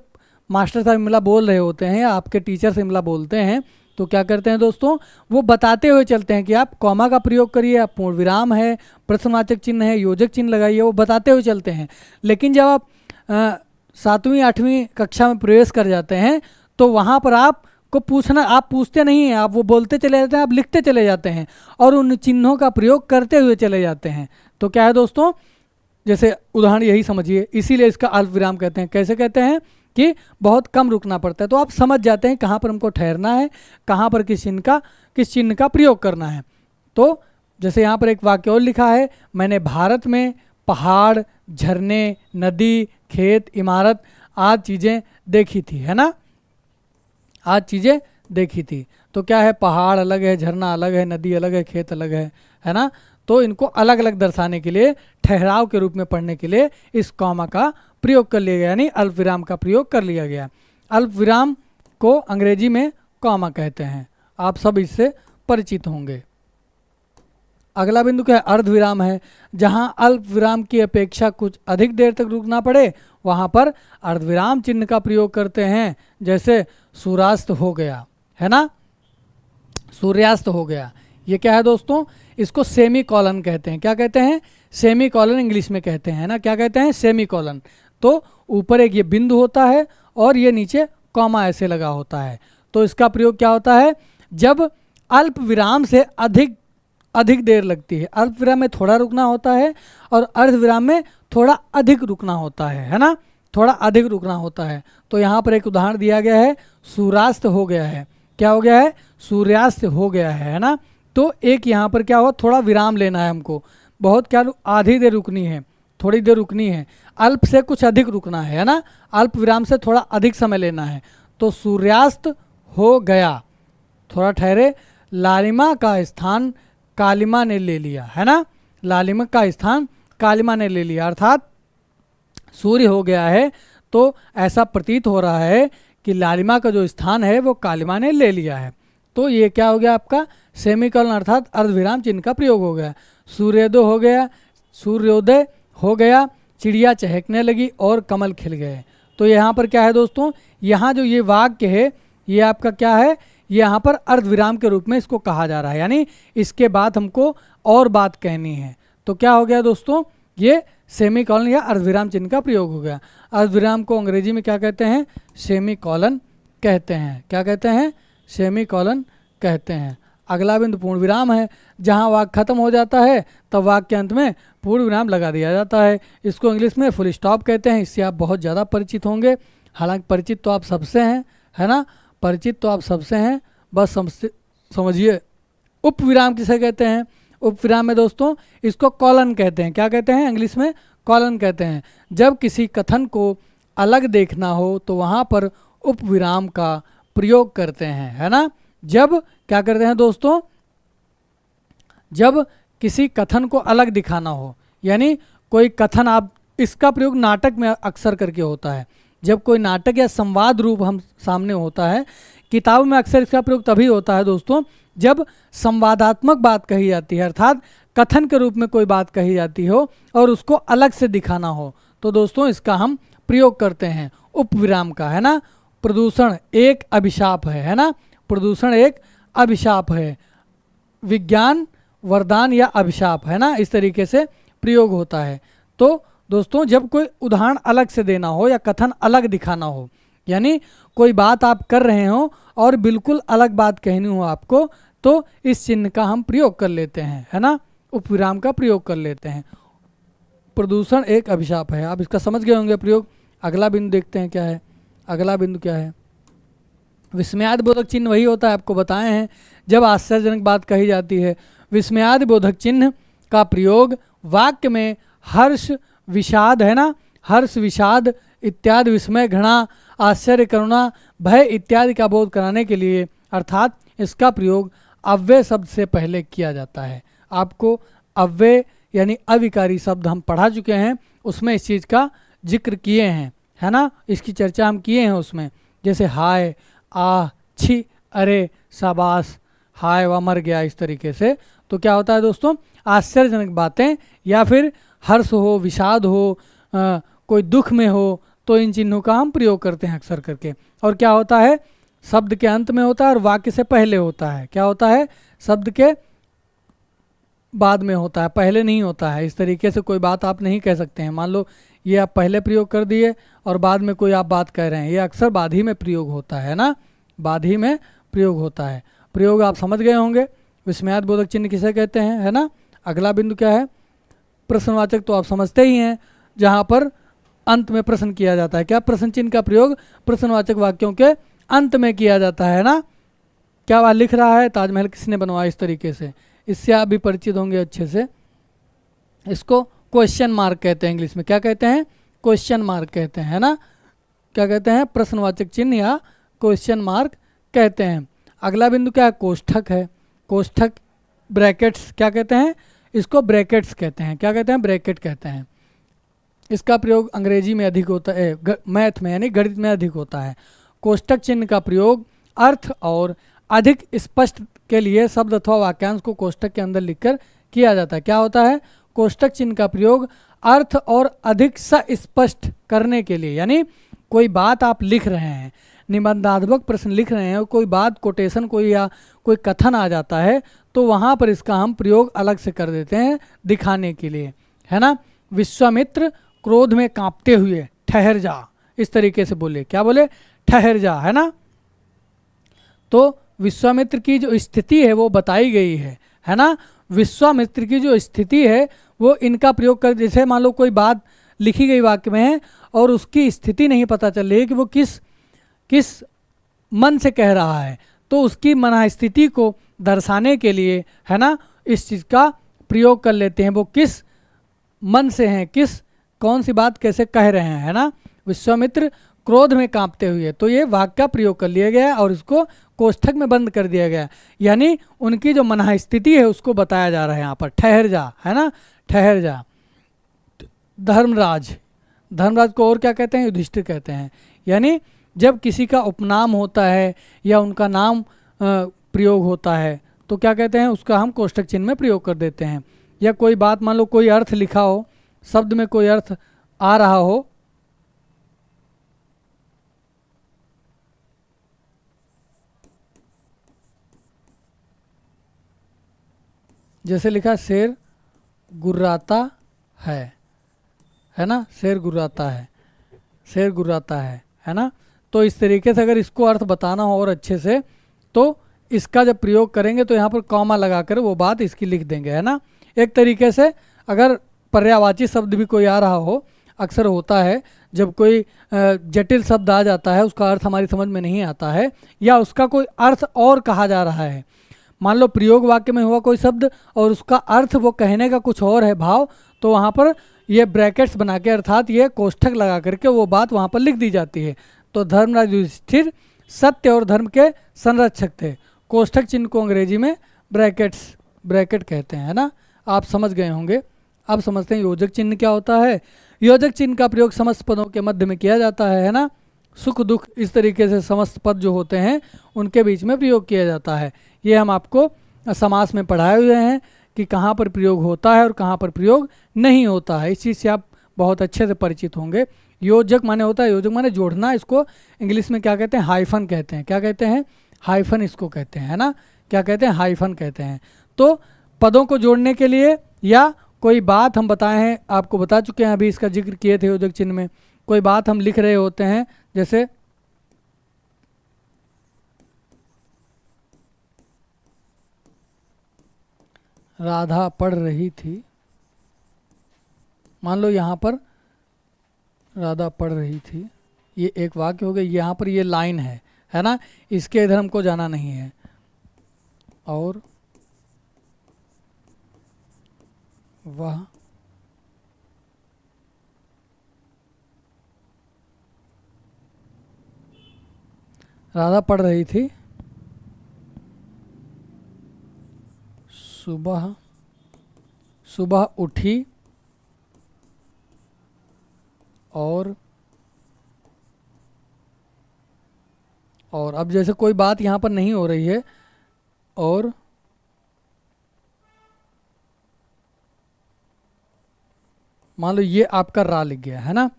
मास्टर साहब इमला बोल रहे होते हैं या आपके टीचर से इमला बोलते हैं तो क्या करते हैं दोस्तों, वो बताते हुए चलते हैं कि आप कॉमा का प्रयोग करिए, आप पूर्ण विराम है, प्रश्नवाचक चिन्ह है, योजक चिन्ह लगाइए, वो बताते हुए चलते हैं। लेकिन जब आप 7वीं 8वीं कक्षा में प्रवेश कर जाते हैं तो वहाँ पर आपको पूछना, आप पूछते नहीं हैं, आप वो बोलते चले जाते हैं, आप लिखते चले जाते हैं और उन चिन्हों का प्रयोग करते हुए चले जाते हैं। तो क्या है दोस्तों, जैसे उदाहरण यही समझिए, इसीलिए इसका अल्प विराम कहते हैं। कैसे कहते हैं कि बहुत कम रुकना पड़ता है, तो आप समझ जाते हैं कहाँ पर हमको ठहरना है, कहाँ पर किस चिन्ह का प्रयोग करना है। तो जैसे यहाँ पर एक वाक्य और लिखा है, मैंने भारत में पहाड़, झरने, नदी, खेत, इमारत आदि चीज़ें देखी थी, है ना, आज चीज़ें देखी थी। तो क्या है, पहाड़ अलग है, झरना अलग है, नदी अलग है, खेत अलग है ना। तो इनको अलग अलग दर्शाने के लिए, ठहराव के रूप में पढ़ने के लिए इस कॉमा का प्रयोग कर लिया गया, यानी अल्प विराम का प्रयोग कर लिया गया। अल्प विराम को अंग्रेजी में कॉमा कहते हैं, आप सब इससे परिचित होंगे। अगला बिंदु क्या है, अर्धविराम है। जहां अल्प विराम की अपेक्षा कुछ अधिक देर तक रुकना पड़े वहां पर अर्धविराम चिन्ह का प्रयोग करते हैं। जैसे सूर्यास्त हो गया, है ना, सूर्यास्त हो गया, ये क्या है दोस्तों, इसको सेमी कॉलन कहते हैं। क्या कहते हैं, सेमी कॉलन इंग्लिश में कहते हैं, ना, क्या कहते हैं, सेमी कॉलन। तो ऊपर एक ये बिंदु होता है और ये नीचे कॉमा ऐसे लगा होता है। तो इसका प्रयोग क्या होता है, जब अल्प विराम से अधिक देर लगती है। अल्प विराम में थोड़ा रुकना होता है और अर्ध विराम में थोड़ा अधिक रुकना होता है ना, थोड़ा अधिक रुकना होता है। तो यहाँ पर एक उदाहरण दिया गया है, सूर्यास्त हो गया है। क्या हो गया है, सूर्यास्त हो गया है ना। तो एक यहाँ पर क्या हुआ, थोड़ा विराम लेना है हमको, बहुत क्या, आधी देर रुकनी है, थोड़ी देर रुकनी है, अल्प से कुछ अधिक रुकना है ना, अल्प विराम से थोड़ा अधिक समय लेना है। तो सूर्यास्त हो गया, थोड़ा ठहरे, लालिमा का स्थान कालिमा ने ले लिया, है ना, लालिमा का स्थान कालिमा ने ले लिया, अर्थात सूर्य हो गया है तो ऐसा प्रतीत हो रहा है कि लालिमा का जो स्थान है वो कालिमा ने ले लिया है। तो ये क्या हो गया आपका, सेमीकोलन अर्थात अर्धविराम चिन्ह का प्रयोग हो गया। सूर्योदय हो गया, सूर्योदय हो गया, चिड़िया चहकने लगी और कमल खिल गए। तो यहाँ पर क्या है दोस्तों, यहाँ जो ये वाक्य है ये आपका क्या है, ये यहाँ पर अर्धविराम के रूप में इसको कहा जा रहा है, यानी इसके बाद हमको और बात कहनी है। तो क्या हो गया दोस्तों, ये सेमीकोलन या अर्धविराम चिन्ह का प्रयोग हो गया। अर्धविराम को अंग्रेजी में क्या कहते हैं, सेमीकोलन कहते हैं। क्या कहते हैं, सेमीकोलन कहते हैं। अगला बिंदु पूर्ण विराम है। जहाँ वाक्य खत्म हो जाता है तब वाक्य के अंत में पूर्ण विराम लगा दिया जाता है। इसको इंग्लिश में फुल स्टॉप कहते हैं। इससे आप बहुत ज़्यादा परिचित होंगे, हालांकि परिचित तो आप सबसे हैं, है ना, परिचित तो आप सबसे हैं, बस समझिए। उप विराम किसे कहते हैं, उप विराम में दोस्तों इसको कॉलन कहते हैं। क्या कहते हैं, इंग्लिश में कॉलन कहते हैं। जब किसी कथन को अलग देखना हो तो वहाँ पर उप विराम का प्रयोग करते हैं, है ना। जब क्या करते हैं दोस्तों, जब किसी कथन को अलग दिखाना हो, यानी कोई कथन, आप इसका प्रयोग नाटक में अक्सर करके होता है। जब कोई नाटक या संवाद रूप हम सामने होता है, किताब में अक्सर इसका प्रयोग तभी होता है दोस्तों जब संवादात्मक बात कही जाती है, अर्थात कथन के रूप में कोई बात कही जाती हो और उसको अलग से दिखाना हो, तो दोस्तों इसका हम प्रयोग करते हैं उप विराम का, है ना। प्रदूषण एक अभिशाप है ना, प्रदूषण एक अभिशाप है। विज्ञान वरदान या अभिशाप, है ना, इस तरीके से प्रयोग होता है। तो दोस्तों जब कोई उदाहरण अलग से देना हो या कथन अलग दिखाना हो, यानी कोई बात आप कर रहे हो और बिल्कुल अलग बात कहनी हो आपको, तो इस चिन्ह का हम प्रयोग कर लेते हैं, है ना, उपविराम का प्रयोग कर लेते हैं। प्रदूषण एक अभिशाप है, आप इसका समझ गए होंगे प्रयोग। अगला बिंदु देखते हैं क्या है। अगला बिंदु क्या है, विस्मयादि बोधक चिन्ह वही होता है, आपको बताए हैं, जब आश्चर्यजनक बात कही जाती है। विस्मयादि बोधक चिन्ह का प्रयोग वाक्य में हर्ष विषाद, है ना, हर्ष विषाद इत्यादि, विस्मय घृणा आश्चर्य करुणा भय इत्यादि का बोध कराने के लिए, अर्थात इसका प्रयोग अव्यय शब्द से पहले किया जाता है। आपको अव्यय यानी अविकारी शब्द हम पढ़ा चुके हैं, उसमें इस चीज़ का जिक्र किए हैं, है ना, इसकी चर्चा हम किए हैं उसमें, जैसे हाय, आह, छी, अरे, शाबाश, हाय वह मर गया, इस तरीके से। तो क्या होता है दोस्तों, आश्चर्यजनक बातें या फिर हर्ष हो, विषाद हो, कोई दुख में हो, तो इन चिन्हों का हम प्रयोग करते हैं अक्सर करके। और क्या होता है, शब्द के अंत में होता है और वाक्य से पहले होता है। क्या होता है, शब्द के बाद में होता है, पहले नहीं होता है। इस तरीके से कोई बात आप नहीं कह सकते हैं। मान लो ये आप पहले प्रयोग कर दिए और बाद में कोई आप बात कह रहे हैं, ये अक्सर बाद ही में प्रयोग होता है ना, बाद ही में प्रयोग होता है। प्रयोग आप समझ गए होंगे। विस्मयादि बोधक चिन्ह किसे कहते हैं, है ना। अगला बिंदु क्या है, प्रश्नवाचक तो आप समझते ही हैं, जहाँ पर अंत में प्रश्न किया जाता है। क्या, प्रश्न चिन्ह का प्रयोग प्रश्नवाचक वाक्यों के अंत में किया जाता है ना। क्या वह लिख रहा है, ताजमहल किसने बनवाया, इस तरीके से, इससे आप भी परिचित होंगे अच्छे से। इसको क्वेश्चन मार्क कहते हैं, इंग्लिश में क्या कहते हैं, क्वेश्चन मार्क कहते हैं, है ना। क्या कहते हैं, प्रश्नवाचक चिन्ह या क्वेश्चन मार्क कहते हैं। अगला बिंदु क्या है, कोष्ठक है। कोष्ठक, ब्रैकेट्स क्या कहते हैं, इसको ब्रैकेट्स कहते हैं। क्या कहते हैं, ब्रैकेट कहते हैं। इसका प्रयोग अंग्रेजी में अधिक होता है, मैथ में यानी गणित में अधिक होता है। कोष्ठक चिन्ह का प्रयोग अर्थ और अधिक स्पष्ट के लिए शब्द अथवा वाक्यांश को कोष्ठक के अंदर लिखकर किया जाता है। क्या होता है, कोष्ठक चिन्ह का प्रयोग अर्थ और अधिक स्पष्ट करने के लिए, यानी कोई बात आप लिख रहे हैं, निबंधात्मक प्रश्न लिख रहे हैं और कोई बात कोटेशन कोई या कोई कथन आ जाता है, तो वहाँ पर इसका हम प्रयोग अलग से कर देते हैं दिखाने के लिए, है ना। विश्वामित्र क्रोध में कांपते हुए ठहर जा, इस तरीके से बोले। क्या बोले, ठहर जा, है ना। तो विश्वामित्र की जो स्थिति है वो बताई गई है ना। विश्वामित्र की जो स्थिति है वो इनका प्रयोग कर, जैसे मान लो कोई बात लिखी गई वाक्य में है और उसकी स्थिति नहीं पता चल रही है कि वो किस मन से कह रहा है, तो उसकी मन स्थिति को दर्शाने के लिए, है ना, इस चीज़ का प्रयोग कर लेते हैं। वो किस मन से हैं, कौन सी बात कैसे कह रहे हैं, है ना। विश्वामित्र क्रोध में कांपते हुए, तो ये वाक्य का प्रयोग कर लिया गया और इसको कोष्ठक में बंद कर दिया गया, यानी उनकी जो मन स्थिति है उसको बताया जा रहा है यहाँ पर। ठहर जा, है ना, ठहर जा। धर्मराज, धर्मराज को और क्या कहते हैं, युधिष्ठिर कहते हैं। यानी जब किसी का उपनाम होता है या उनका नाम प्रयोग होता है तो क्या कहते हैं, उसका हम कोष्ठक चिन्ह में प्रयोग कर देते हैं। या कोई बात, मान लो कोई अर्थ लिखा हो, शब्द में कोई अर्थ आ रहा हो, जैसे लिखा शेर गुर्राता है ना, शेर गुर्राता है, शेर गुर्राता है ना। तो इस तरीके से अगर इसको अर्थ बताना हो और अच्छे से, तो इसका जब प्रयोग करेंगे तो यहाँ पर कॉमा लगाकर वो बात इसकी लिख देंगे, है ना। एक तरीके से अगर पर्यायवाची शब्द भी कोई आ रहा हो, अक्सर होता है जब कोई जटिल शब्द आ जाता है, उसका अर्थ हमारी समझ में नहीं आता है या उसका कोई अर्थ और कहा जा रहा है। मान लो प्रयोग वाक्य में हुआ कोई शब्द और उसका अर्थ वो कहने का कुछ और है भाव, तो वहाँ पर ये ब्रैकेट्स बना के, अर्थात ये कोष्ठक लगा करके वो बात वहाँ पर लिख दी जाती है। तो धर्मराज युधिष्ठिर सत्य और धर्म के संरक्षक थे। कोष्ठक चिन्ह को अंग्रेजी में ब्रैकेट कहते हैं, है ना। आप समझ गए होंगे। अब समझते हैं योजक चिन्ह क्या होता है। योजक चिन्ह का प्रयोग समस्त पदों के मध्य में किया जाता है ना। सुख दुख इस तरीके से समस्त पद जो होते हैं उनके बीच में प्रयोग किया जाता है। ये हम आपको समास में पढ़ाए हुए हैं कि कहाँ पर प्रयोग होता है और कहाँ पर प्रयोग नहीं होता है। इस चीज़ से आप बहुत अच्छे से परिचित होंगे। योजक माने होता है, योजक माने जोड़ना। इसको इंग्लिश में क्या कहते हैं, हाइफन कहते हैं। क्या कहते हैं, हाइफन इसको कहते हैं, है ना। क्या कहते हैं, हाइफन कहते हैं। तो पदों को जोड़ने के लिए या कोई बात हम बताए हैं, आपको बता चुके हैं, अभी इसका जिक्र किए थे योजक चिन्ह में। कोई बात हम लिख रहे होते हैं, जैसे राधा पढ़ रही थी, मान लो यहाँ पर राधा पढ़ रही थी, ये एक वाक्य हो गया। यहाँ पर ये लाइन है ना, इसके इधर हमको जाना नहीं है। और वह राधा पढ़ रही थी, सुबह उठी और अब जैसे कोई बात यहाँ पर नहीं हो रही है और मान लो ये आपका रा लिख गया है ना,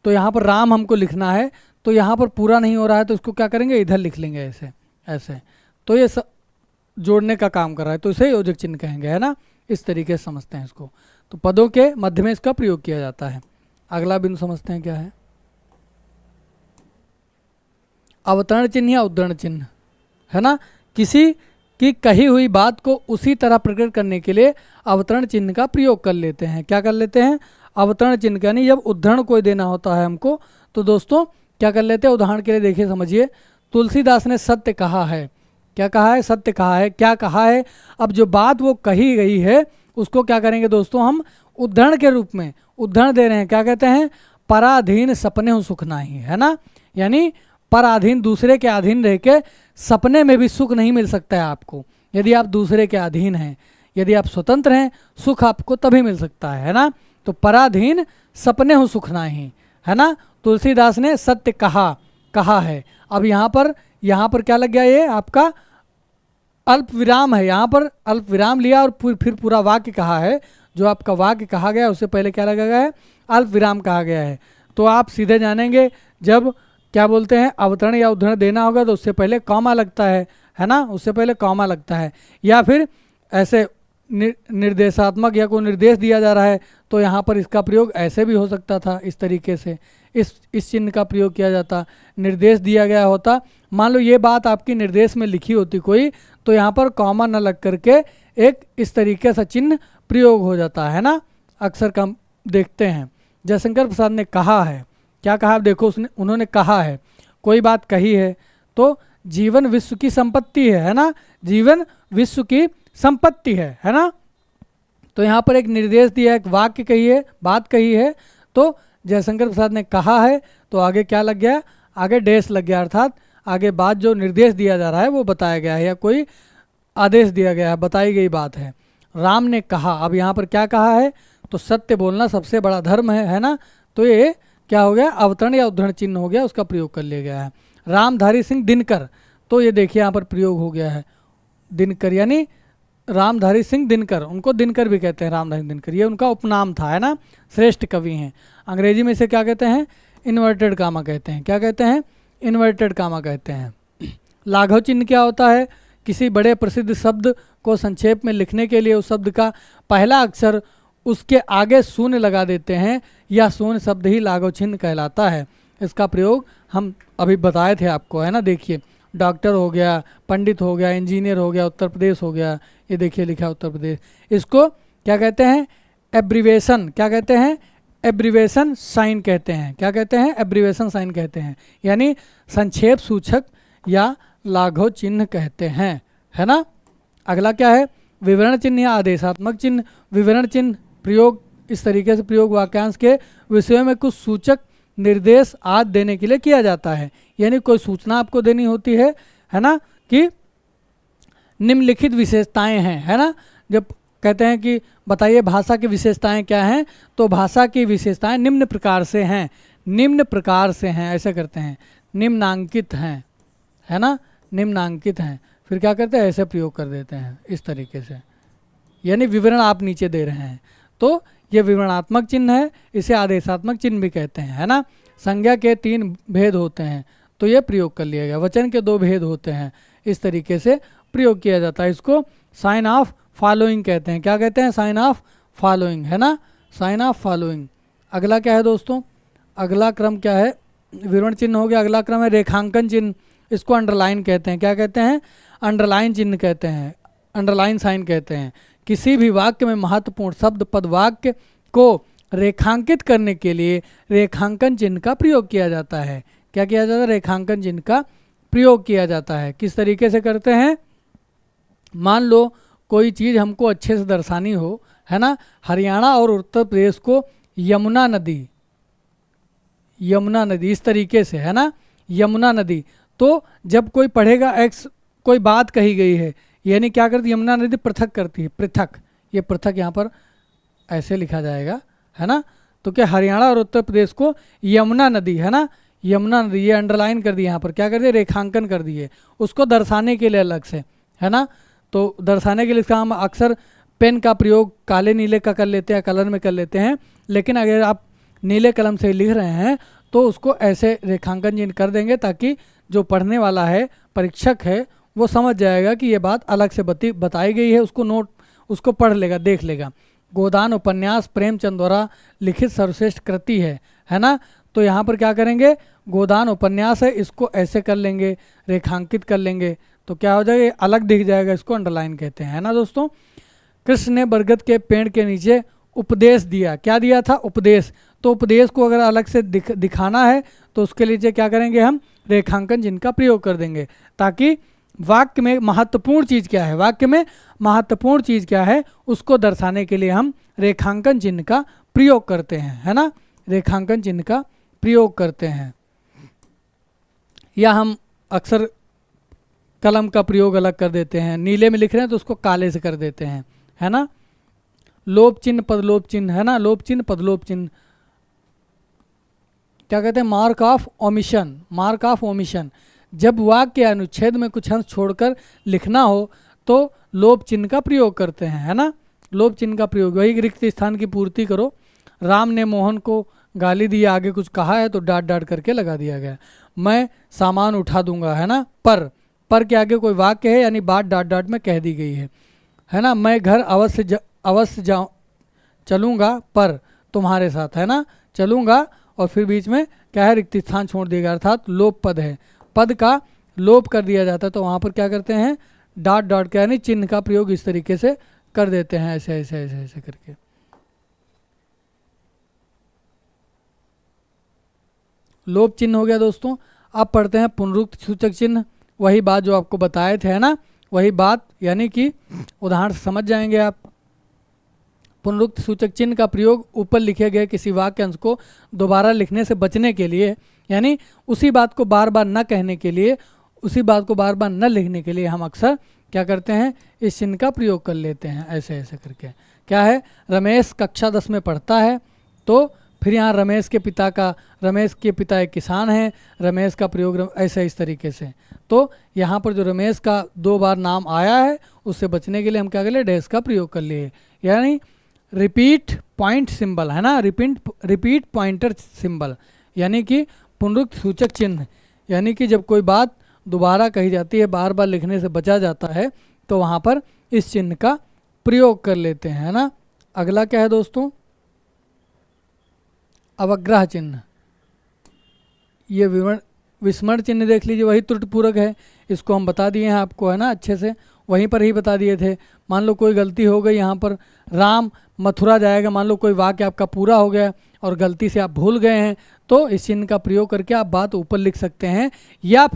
तो यहाँ पर राम हमको लिखना है, तो यहाँ पर पूरा नहीं हो रहा है तो इसको क्या करेंगे, इधर लिख लेंगे ऐसे ऐसे, तो ये जोड़ने का काम कर रहा है, तो इसे योजक चिन्ह कहेंगे, है ना। इस तरीके से समझते हैं इसको। तो पदों के मध्य में इसका प्रयोग किया जाता है। अगला बिंदु समझते हैं क्या है, अवतरण चिन्ह या उद्धरण चिन्ह, है ना। किसी की कही हुई बात को उसी तरह प्रकट करने के लिए अवतरण चिन्ह का प्रयोग कर लेते हैं। क्या कर लेते हैं, अवतरण चिन्ह का, यानी जब उद्धरण कोई देना होता है हमको, तो दोस्तों क्या कर लेते हैं, उदाहरण के लिए देखिए समझिए, तुलसीदास ने सत्य कहा है, क्या कहा है, सत्य कहा है, क्या कहा है। अब जो बात वो कही गई है उसको क्या करेंगे दोस्तों, हम उद्धरण के रूप में उद्धरण दे रहे हैं। क्या कहते हैं, पराधीन सपने हो सुख नाही, है ना। यानी पराधीन, दूसरे के अधीन रह के सपने में भी सुख नहीं मिल सकता है आपको। यदि आप दूसरे के अधीन हैं, यदि आप स्वतंत्र हैं, सुख आपको तभी मिल सकता है ना। तो पराधीन सपने हो सुख नाही, है ना। तुलसीदास ने सत्य कहा है। अब यहाँ पर क्या लग गया, ये आपका अल्प विराम है, यहाँ पर अल्प विराम लिया और फिर पूरा वाक्य कहा है। जो आपका वाक्य कहा गया उससे पहले क्या लगा गया है, अल्प विराम कहा गया है। तो आप सीधे जानेंगे, जब क्या बोलते हैं अवतरण या उद्धरण देना होगा तो उससे पहले कॉमा लगता है ना, उससे पहले कॉमा लगता है। या फिर ऐसे निर्देशात्मक या कोई निर्देश दिया जा रहा है तो यहाँ पर इसका प्रयोग ऐसे भी हो सकता था, इस तरीके से इस चिन्ह का प्रयोग किया जाता। निर्देश दिया गया होता, मान लो ये बात आपकी निर्देश में लिखी होती कोई, तो यहाँ पर कॉमा न लग करके एक इस तरीके से चिन्ह प्रयोग हो जाता है ना। अक्सर कम देखते हैं। जयशंकर प्रसाद ने कहा है, क्या कहा, देखो उन्होंने कहा है, कोई बात कही है, तो जीवन विश्व की संपत्ति है ना, जीवन विश्व की संपत्ति है ना। तो यहाँ पर एक निर्देश दिया, एक वाक्य कही है, बात कही है, तो जयशंकर प्रसाद ने कहा है, तो आगे क्या लग गया, आगे डैश लग गया, अर्थात आगे बात जो निर्देश दिया जा रहा है वो बताया गया है या कोई आदेश दिया गया है, बताई गई बात है। राम ने कहा, अब यहाँ पर क्या कहा है, तो सत्य बोलना सबसे बड़ा धर्म है ना। तो ये क्या हो गया, अवतरण या उद्धरण चिन्ह हो गया, उसका प्रयोग कर लिया गया है। रामधारी सिंह दिनकर, तो ये देखिए यहाँ पर प्रयोग हो गया है, दिनकर यानी रामधारी सिंह दिनकर, उनको दिनकर भी कहते हैं, रामधारी दिनकर, ये उनका उपनाम था, है ना, श्रेष्ठ कवि हैं। अंग्रेजी में इसे क्या कहते हैं, इन्वर्टेड कामा कहते हैं। क्या कहते हैं, इन्वर्टेड कामा कहते हैं। लाघव चिन्ह क्या होता है, किसी बड़े प्रसिद्ध शब्द को संक्षेप में लिखने के लिए उस शब्द का पहला अक्षर उसके आगे शून्य लगा देते हैं, या शून्य शब्द ही लाघव चिन्ह कहलाता है। इसका प्रयोग हम अभी बताए थे आपको, है ना। देखिए डॉक्टर हो गया, पंडित हो गया, इंजीनियर हो गया, उत्तर प्रदेश हो गया, ये देखिए लिखा है उत्तर प्रदेश। इसको क्या कहते हैं, एब्रीवेशन, क्या कहते हैं, एब्रीवेशन साइन कहते हैं। क्या कहते हैं, एब्रीवेशन साइन कहते हैं, यानी संक्षेप सूचक या लाघव चिन्ह कहते हैं, है ना। अगला क्या है, विवरण चिन्ह या आदेशात्मक चिन्ह। विवरण चिन्ह प्रयोग इस तरीके से प्रयोग वाक्यांश के विषयों में कुछ सूचक निर्देश आदि देने के लिए किया जाता है। यानी कोई सूचना आपको देनी होती है ना, कि निम्नलिखित विशेषताएं हैं, है ना। जब कहते हैं कि बताइए भाषा की विशेषताएं क्या हैं, तो भाषा की विशेषताएं निम्न प्रकार से हैं, निम्न प्रकार से हैं, ऐसे करते हैं, निम्नांकित हैं, है ना, निम्नांकित हैं। फिर क्या करते हैं, ऐसे प्रयोग कर देते हैं इस तरीके से, यानी विवरण आप नीचे दे रहे हैं, तो ये विवरणात्मक चिन्ह है, इसे आदेशात्मक चिन्ह भी कहते हैं, है ना। संज्ञा के 3 भेद होते हैं, तो ये प्रयोग कर लिया गया। वचन के 2 भेद होते हैं, इस तरीके से प्रयोग किया जाता है। इसको साइन ऑफ फॉलोइंग कहते हैं। क्या कहते हैं, साइन ऑफ फॉलोइंग, है ना, साइन ऑफ फॉलोइंग। अगला क्या है दोस्तों, अगला क्रम क्या है, विवरण चिन्ह हो गया। अगला क्रम है रेखांकन चिन्ह, इसको अंडरलाइन कहते हैं। क्या कहते हैं, अंडरलाइन चिन्ह कहते हैं, अंडरलाइन साइन कहते हैं। किसी भी वाक्य में महत्वपूर्ण शब्द पद वाक्य को रेखांकित करने के लिए रेखांकन चिन्ह का प्रयोग किया जाता है। क्या किया जाता है, रेखांकन चिन्ह का प्रयोग किया जाता है। किस तरीके से करते हैं, मान लो कोई चीज़ हमको अच्छे से दर्शानी हो, है ना। हरियाणा और उत्तर प्रदेश को यमुना नदी, यमुना नदी इस तरीके से, है ना, यमुना नदी। तो जब कोई पढ़ेगा एक्स कोई बात कही गई है, यानी क्या करती है, यमुना नदी पृथक करती है, पृथक, ये पृथक यहाँ पर ऐसे लिखा जाएगा, है ना। तो क्या हरियाणा और उत्तर प्रदेश को यमुना नदी, है ना, यमुना नदी, ये अंडरलाइन कर दी, यहाँ पर क्या कर दिए, रेखांकन कर दिए, उसको दर्शाने के लिए अलग से, है ना। तो दर्शाने के लिए इसका हम अक्सर पेन का प्रयोग काले नीले का कर लेते हैं, कलर में कर लेते हैं, लेकिन अगर आप नीले कलम से लिख रहे हैं तो उसको ऐसे रेखांकन चिन्ह कर देंगे ताकि जो पढ़ने वाला है, परीक्षक है, वो समझ जाएगा कि ये बात अलग से बताई गई है, उसको पढ़ लेगा, देख लेगा। गोदान उपन्यास प्रेमचंद द्वारा लिखित सर्वश्रेष्ठ कृति है ना। तो यहाँ पर क्या करेंगे, गोदान उपन्यास है, इसको ऐसे कर लेंगे, रेखांकित कर लेंगे, तो क्या हो जाएगा, अलग दिख जाएगा, इसको अंडरलाइन कहते हैं, है ना दोस्तों। कृष्ण ने बरगद के पेड़ के नीचे उपदेश दिया, क्या दिया था, उपदेश। तो उपदेश को अगर अलग से दिखाना है तो उसके लिए क्या करेंगे, हम रेखांकन चिन्ह का प्रयोग कर देंगे, ताकि वाक्य में महत्वपूर्ण चीज़ क्या है, वाक्य में महत्वपूर्ण चीज़ क्या है उसको दर्शाने के लिए हम रेखांकन चिन्ह का प्रयोग करते हैं, है ना, रेखांकन चिन्ह का प्रयोग करते हैं। या हम अक्सर कलम का प्रयोग अलग कर देते हैं, नीले में लिख रहे हैं तो उसको काले से कर देते हैं, है ना। लोप चिन्ह पदलोप चिन्ह, है ना, लोप चिन्ह पदलोप चिन्ह क्या कहते हैं, mark of omission, mark of omission. जब वाक्य या अनुच्छेद में कुछ अंश छोड़कर लिखना हो तो लोप चिन्ह का प्रयोग करते हैं, है ना, लोप चिन्ह का प्रयोग। वही रिक्त स्थान की पूर्ति करो। राम ने मोहन को गाली दी, आगे कुछ कहा है तो डांट डांट करके लगा दिया गया। मैं सामान उठा दूंगा, है ना, पर के आगे कोई वाक्य है, यानी बात डांट डांट में कह दी गई है ना। मैं घर अवश्य जाऊँ चलूँगा पर तुम्हारे साथ, है ना, चलूँगा, और फिर बीच में क्या है, रिक्त स्थान छोड़ दिया गया, अर्थात लोप पद है, पद का लोप कर दिया जाता है, तो वहाँ पर क्या करते हैं, डॉट डॉट का यानी चिन्ह का प्रयोग इस तरीके से कर देते हैं, ऐसे ऐसे ऐसे ऐसे करके। लोप चिन्ह हो गया दोस्तों। अब पढ़ते हैं पुनरुक्त सूचक चिन्ह, वही बात जो आपको बताए थे, है ना, वही बात, यानी कि उदाहरण से समझ जाएंगे आप। पुनरुक्त सूचक चिन्ह का प्रयोग ऊपर लिखे गए किसी वाक्य अंश को दोबारा लिखने से बचने के लिए, यानी उसी बात को बार बार न कहने के लिए, उसी बात को बार बार न लिखने के लिए हम अक्सर क्या करते हैं, इस चिन्ह का प्रयोग कर लेते हैं, ऐसे ऐसे करके। क्या है, रमेश कक्षा 10 में पढ़ता है, तो फिर यहाँ रमेश के पिता एक किसान हैं, रमेश का प्रयोग ऐसे इस तरीके से। तो यहाँ पर जो रमेश का 2 बार नाम आया है उससे बचने के लिए हम क्या कर लिए, डैश का प्रयोग कर लिए, यानी रिपीट पॉइंट सिंबल, है ना, रिपीट पॉइंटर सिंबल, यानी कि पुनरुक्त सूचक चिन्ह, यानी कि जब कोई बात दोबारा कही जाती है, बार बार लिखने से बचा जाता है, तो वहाँ पर इस चिन्ह का प्रयोग कर लेते हैं, है ना। अगला क्या है दोस्तों, अवग्रह चिन्ह। ये विस्मरण चिन्ह देख लीजिए, वही त्रुटिपूरक है, इसको हम बता दिए हैं आपको, है ना, अच्छे से वहीं पर ही बता दिए थे। मान लो कोई गलती हो गई, यहाँ पर राम मथुरा जाएगा, मान लो कोई वाक्य आपका पूरा हो गया और गलती से आप भूल गए हैं, तो इस चिन्ह का प्रयोग करके आप बात ऊपर लिख सकते हैं, या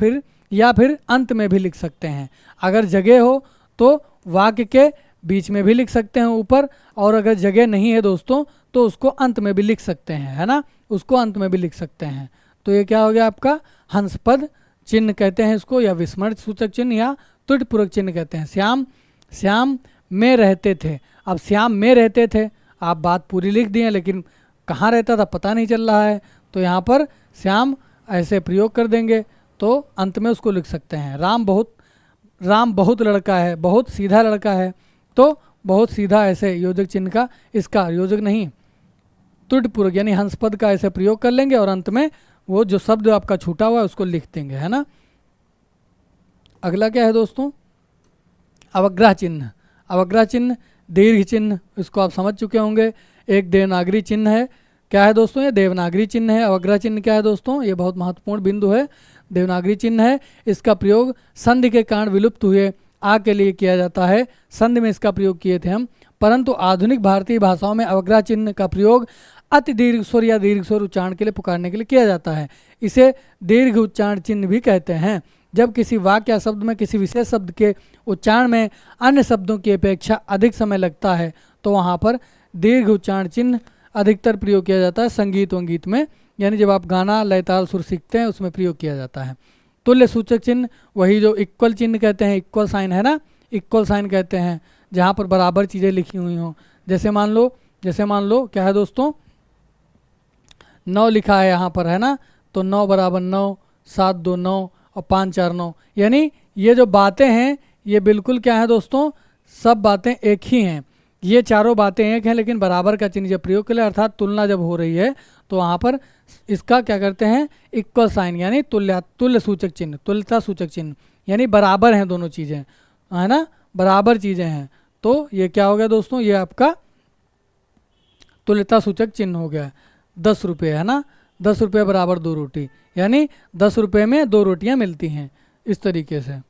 फिर अंत में भी लिख सकते हैं। अगर जगह हो तो वाक्य के बीच में भी लिख सकते हैं ऊपर, और अगर जगह नहीं है दोस्तों तो उसको अंत में भी लिख सकते हैं, है ना, उसको अंत में भी लिख सकते हैं। तो ये क्या हो गया आपका, हंसपद चिन्ह कहते हैं इसको, या विस्मरण सूचक चिन्ह, या त्रुटिपूरक चिन्ह कहते हैं। श्याम में रहते थे, अब श्याम में रहते थे, आप बात पूरी लिख दिए लेकिन कहाँ रहता था पता नहीं चल रहा है, तो यहाँ पर श्याम ऐसे प्रयोग कर देंगे, तो अंत में उसको लिख सकते हैं। राम बहुत लड़का है, बहुत सीधा लड़का है, तो बहुत सीधा ऐसे योजक चिन्ह का, इसका योजक नहीं त्रुटिपूरक यानी हंसपद का ऐसे प्रयोग कर लेंगे, और अंत में वो जो शब्द आपका छूटा हुआ है उसको लिख देंगे, है ना। अगला क्या है दोस्तों, अवग्रह चिन्ह। अवग्रह चिन्ह दीर्घ चिन्ह, इसको आप समझ चुके होंगे, एक देवनागरी चिन्ह है। क्या है दोस्तों, ये देवनागरी चिन्ह है। अवग्रह चिन्ह क्या है दोस्तों, ये बहुत महत्वपूर्ण बिंदु है, देवनागरी चिन्ह है। इसका प्रयोग संधि के कारण विलुप्त हुए आ के लिए किया जाता है, संधि में इसका प्रयोग किए थे हम, परंतु आधुनिक भारतीय भाषाओं में अवग्रह चिन्ह का प्रयोग अति दीर्घ स्वर या दीर्घ स्वर उच्चारण के लिए पुकारने के लिए किया जाता है। इसे दीर्घ उच्चारण चिन्ह भी कहते हैं। जब किसी वाक्य या शब्द में किसी विशेष शब्द के उच्चारण में अन्य शब्दों की अपेक्षा अधिक समय लगता है तो वहाँ पर दीर्घ उच्चारण चिन्ह अधिकतर प्रयोग किया जाता है संगीत वंगीत में, यानी जब आप गाना लय ताल सुर सीखते हैं उसमें प्रयोग किया जाता है। तुल्य सूचक चिन्ह वही जो इक्वल चिन्ह कहते हैं, इक्वल साइन है ना, इक्वल साइन कहते हैं, जहाँ पर बराबर चीज़ें लिखी हुई हों। जैसे मान लो क्या है दोस्तों, 9 लिखा है यहाँ पर, है ना, तो 9 बराबर 9, 7 2 9 और 5 4 9, यानी ये जो बातें हैं ये बिल्कुल क्या है दोस्तों, सब बातें एक ही हैं। ये चारों बातें एक हैं, लेकिन बराबर का चिन्ह जब प्रयोग करें अर्थात तुलना जब हो रही है तो वहाँ पर इसका क्या करते हैं, इक्वल साइन यानी तुल्य सूचक चिन्ह, तुल्यता सूचक चिन्ह, यानी बराबर हैं दोनों चीज़ें, है ना, बराबर चीज़ें हैं। तो ये क्या हो गया दोस्तों, ये आपका तुल्यता सूचक चिन्ह हो गया। 10 रुपये, है ना, 10 रुपये बराबर 2 रोटी, यानी 10 रुपये में 2 रोटियां मिलती हैं, इस तरीके से।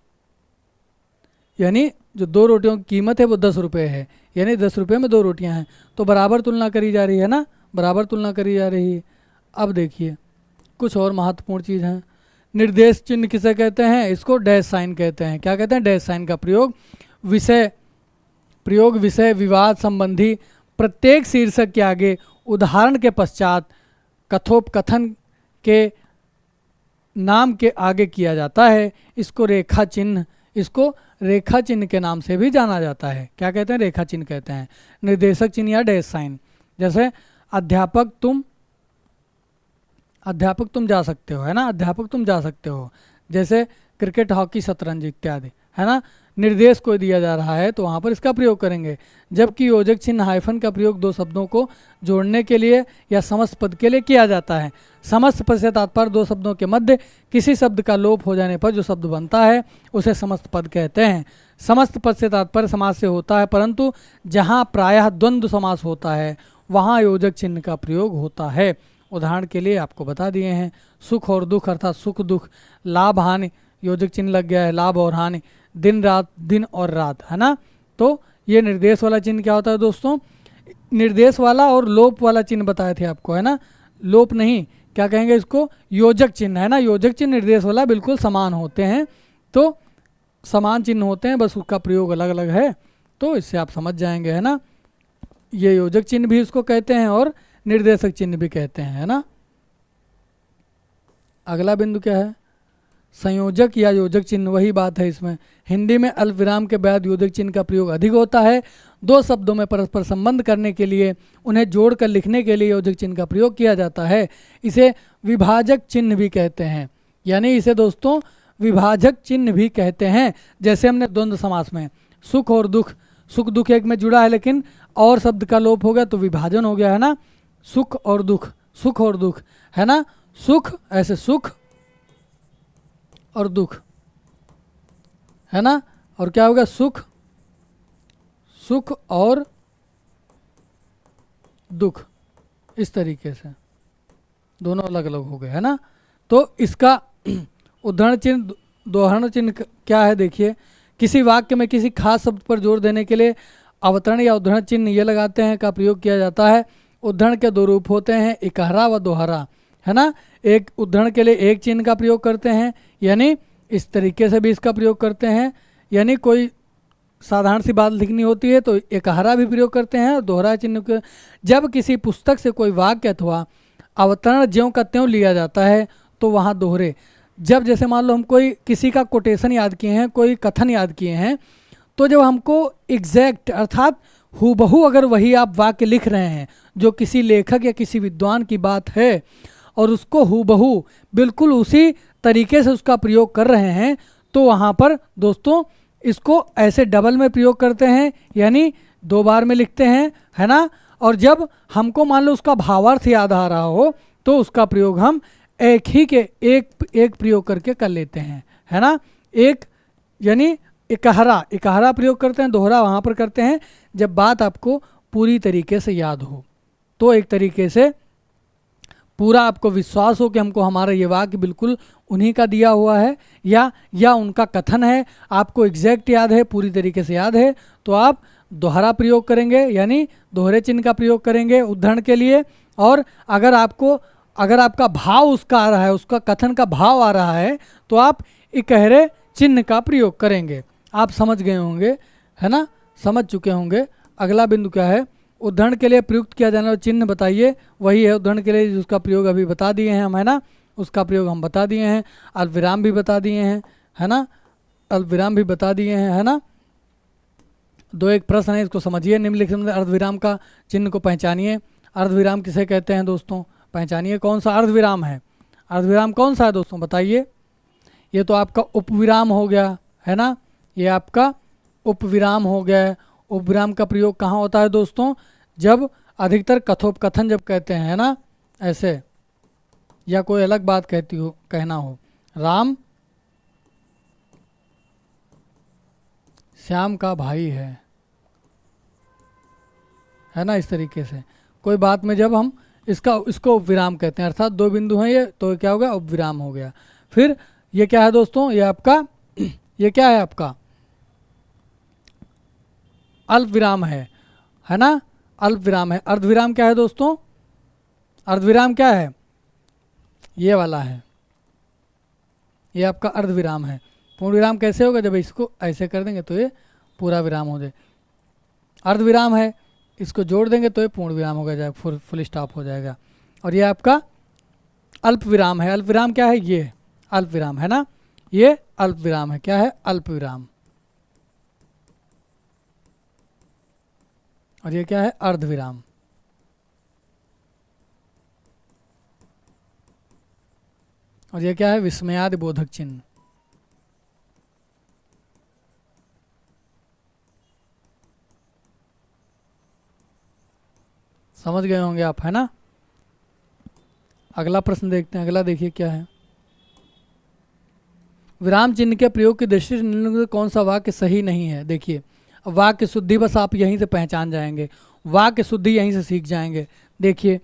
यानी जो 2 रोटियों की कीमत है वो 10 रुपये है, यानी 10 रुपये में 2 रोटियां हैं, तो बराबर तुलना करी जा रही है ना, बराबर तुलना करी जा रही है। अब देखिए कुछ और महत्वपूर्ण चीज़ है। निर्देश चिन्ह किसे कहते हैं, इसको डैश साइन कहते हैं। क्या कहते हैं, डैश साइन का प्रयोग विषय विवाद संबंधी प्रत्येक शीर्षक के आगे उदाहरण के पश्चात कथोपकथन के नाम के आगे किया जाता है। इसको रेखा चिन्ह के नाम से भी जाना जाता है। क्या कहते हैं, रेखा चिन्ह कहते हैं, निर्देशक चिन्ह या डैश साइन। जैसे अध्यापक तुम जा सकते हो, है ना, अध्यापक तुम जा सकते हो। जैसे क्रिकेट, हॉकी, शतरंज इत्यादि, है ना, निर्देश कोई दिया जा रहा है तो वहाँ पर इसका प्रयोग करेंगे। जबकि योजक चिन्ह हाइफन का प्रयोग 2 शब्दों को जोड़ने के लिए या समस्त पद के लिए किया जाता है। समस्त पद से तात्पर्य 2 शब्दों के मध्य किसी शब्द का लोप हो जाने पर जो शब्द बनता है उसे समस्त पद कहते हैं। समस्त पद से तात्पर्य समास से होता है, परंतु जहाँ प्रायः द्वंद्व समास होता है वहाँ योजक चिन्ह का प्रयोग होता है। उदाहरण के लिए आपको बता दिए हैं, सुख और दुख अर्थात सुख दुख, लाभ हानि योजक चिन्ह लग गया है, लाभ और हानि, दिन रात दिन और रात, है ना। तो ये निर्देश वाला चिन्ह क्या होता है दोस्तों, निर्देश वाला और लोप वाला चिन्ह बताए थे आपको, है ना, लोप नहीं, क्या कहेंगे इसको, योजक चिन्ह, है ना। योजक चिन्ह निर्देश वाला बिल्कुल समान होते हैं, तो समान चिन्ह होते हैं, बस उसका प्रयोग अलग अलग है, तो इससे आप समझ जाएंगे, है ना। ये योजक चिन्ह भी इसको कहते हैं और निर्देशक चिन्ह भी कहते हैं, है ना। अगला बिंदु क्या है, संयोजक या योजक चिन्ह। वही बात है इसमें, हिंदी में अल्पविराम के बाद योजक चिन्ह का प्रयोग अधिक होता है। 2 शब्दों में परस्पर संबंध करने के लिए, उन्हें जोड़कर लिखने के लिए योजक चिन्ह का प्रयोग किया जाता है। इसे विभाजक चिन्ह भी कहते हैं, यानी इसे दोस्तों विभाजक चिन्ह भी कहते हैं। जैसे हमने द्वंद्व समास में सुख और दुख, सुख दुख एक में जुड़ा है लेकिन और शब्द का लोप हो गया तो विभाजन हो गया, है ना, सुख और दुख, सुख और दुख, है ना, सुख ऐसे सुख और दुख, है ना, और क्या होगा, सुख और दुख, इस तरीके से दोनों अलग अलग हो गए, है ना। तो इसका उदाहरण चिन्ह, दोहरण चिन्ह क्या है, देखिए, किसी वाक्य में किसी खास शब्द पर जोर देने के लिए अवतरण या उदाहरण चिन्ह ये लगाते हैं का प्रयोग किया जाता है। उदाहरण के 2 रूप होते हैं, इकहरा व दोहरा, है ना। एक उदाहरण के लिए एक चिन्ह का प्रयोग करते हैं, यानी इस तरीके से भी इसका प्रयोग करते हैं, यानी कोई साधारण सी बात लिखनी होती है तो इकहरा भी प्रयोग करते हैं और दोहरा चिन्ह के। जब किसी पुस्तक से कोई वाक्य अथवा अवतरण ज्यों का त्यों लिया जाता है तो वहाँ दोहरे। जब जैसे मान लो हम कोई किसी का कोटेशन याद किए हैं, कोई कथन याद किए हैं, तो जब हमको एग्जैक्ट अर्थात हूबहू अगर वही आप वाक्य लिख रहे हैं जो किसी लेखक या किसी विद्वान की बात है और उसको हूबहू बिल्कुल उसी तरीके से उसका प्रयोग कर रहे हैं, तो वहाँ पर दोस्तों इसको ऐसे डबल में प्रयोग करते हैं, यानी 2 बार में लिखते हैं, है ना। और जब हमको मान लो उसका भावार्थ याद आ रहा हो तो उसका प्रयोग हम एक ही के एक प्रयोग करके कर लेते हैं, है ना। एक यानी इकहरा प्रयोग करते हैं, दोहरा वहाँ पर करते हैं जब बात आपको पूरी तरीके से याद हो, तो एक तरीके से पूरा आपको विश्वास हो कि हमको हमारा ये वाक्य बिल्कुल उन्हीं का दिया हुआ है या उनका कथन है, आपको एग्जैक्ट याद है, पूरी तरीके से याद है, तो आप दोहरा प्रयोग करेंगे, यानी दोहरे चिन्ह का प्रयोग करेंगे उदाहरण के लिए। और अगर आपका भाव उसका आ रहा है, उसका कथन का भाव आ रहा है, तो आप इकहरे चिन्ह का प्रयोग करेंगे। आप समझ गए होंगे, है ना, समझ चुके होंगे। अगला बिंदु क्या है, उदाहरण के लिए प्रयुक्त किया जाने वाला चिन्ह बताइए। वही है उदाहरण के लिए जिसका प्रयोग अभी बता दिए हैं हम, है ना, उसका प्रयोग हम बता दिए हैं। अल्पविराम भी बता दिए हैं, है ना, अल्पविराम भी बता दिए हैं, है ना। 2 प्रश्न है, इसको समझिए। निम्नलिखित में अर्धविराम का चिन्ह को पहचानिए। अर्धविराम किसे कहते हैं दोस्तों, पहचानिए। कौन सा अर्धविराम है, अर्धविराम कौन सा है दोस्तों, बताइए। ये तो आपका उपविराम हो गया, है ना, ये आपका उपविराम हो गया है। उपविराम का प्रयोग कहाँ होता है दोस्तों? जब अधिकतर कथोपकथन जब कहते हैं, है ना, ऐसे, या कोई अलग बात कहना हो, राम श्याम का भाई है ना, इस तरीके से कोई बात में जब हम इसको उपविराम कहते हैं, अर्थात दो बिंदु हैं ये, तो क्या हो गया? उपविराम हो गया। फिर ये क्या है दोस्तों? ये आपका ये क्या है आपका? अल्प विराम है ना, अल्प विराम है। अर्धविराम क्या है दोस्तों? अर्धविराम क्या है? ये वाला है, ये आपका अर्धविराम है। पूर्ण विराम कैसे होगा? जब इसको ऐसे कर देंगे तो ये पूरा विराम हो जाए। अर्धविराम है, इसको जोड़ देंगे तो ये पूर्ण विराम हो जाएगा, फुल स्टॉप हो जाएगा। और ये आपका अल्प विराम है। अल्प विराम क्या है? ये अल्प विराम है ना, ये अल्प विराम है। क्या है? अल्प विराम। और ये क्या है? अर्धविराम। और ये क्या है? विस्मयादि बोधक चिन्ह। समझ गए होंगे आप, है ना। अगला प्रश्न देखते हैं। अगला देखिए क्या है। विराम चिन्ह के प्रयोग की दृष्टि से निम्नलिखित में कौन सा वाक्य सही नहीं है? देखिए, वाक्य शुद्धि बस आप यहीं से पहचान जाएंगे, वाक्य शुद्धि यहीं से सीख जाएंगे। देखिए,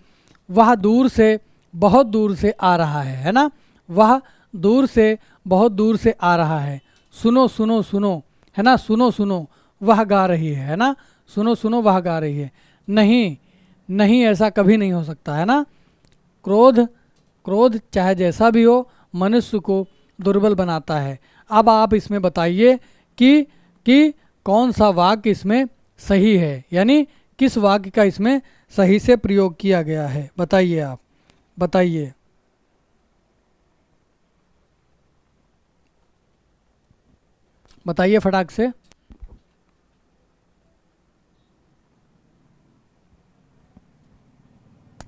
वह दूर से बहुत दूर से आ रहा है ना, वह दूर से बहुत दूर से आ रहा है। सुनो सुनो सुनो, है ना, सुनो सुनो वह गा रही है ना, सुनो सुनो वह गा रही है। नहीं नहीं, ऐसा कभी नहीं हो सकता, है ना। क्रोध क्रोध चाहे जैसा भी हो मनुष्य को दुर्बल बनाता है। अब आप इसमें बताइए कि कौन सा वाक्य इसमें सही है, यानी किस वाक्य का इसमें सही से प्रयोग किया गया है? बताइए, आप बताइए। बताइए फटाक से।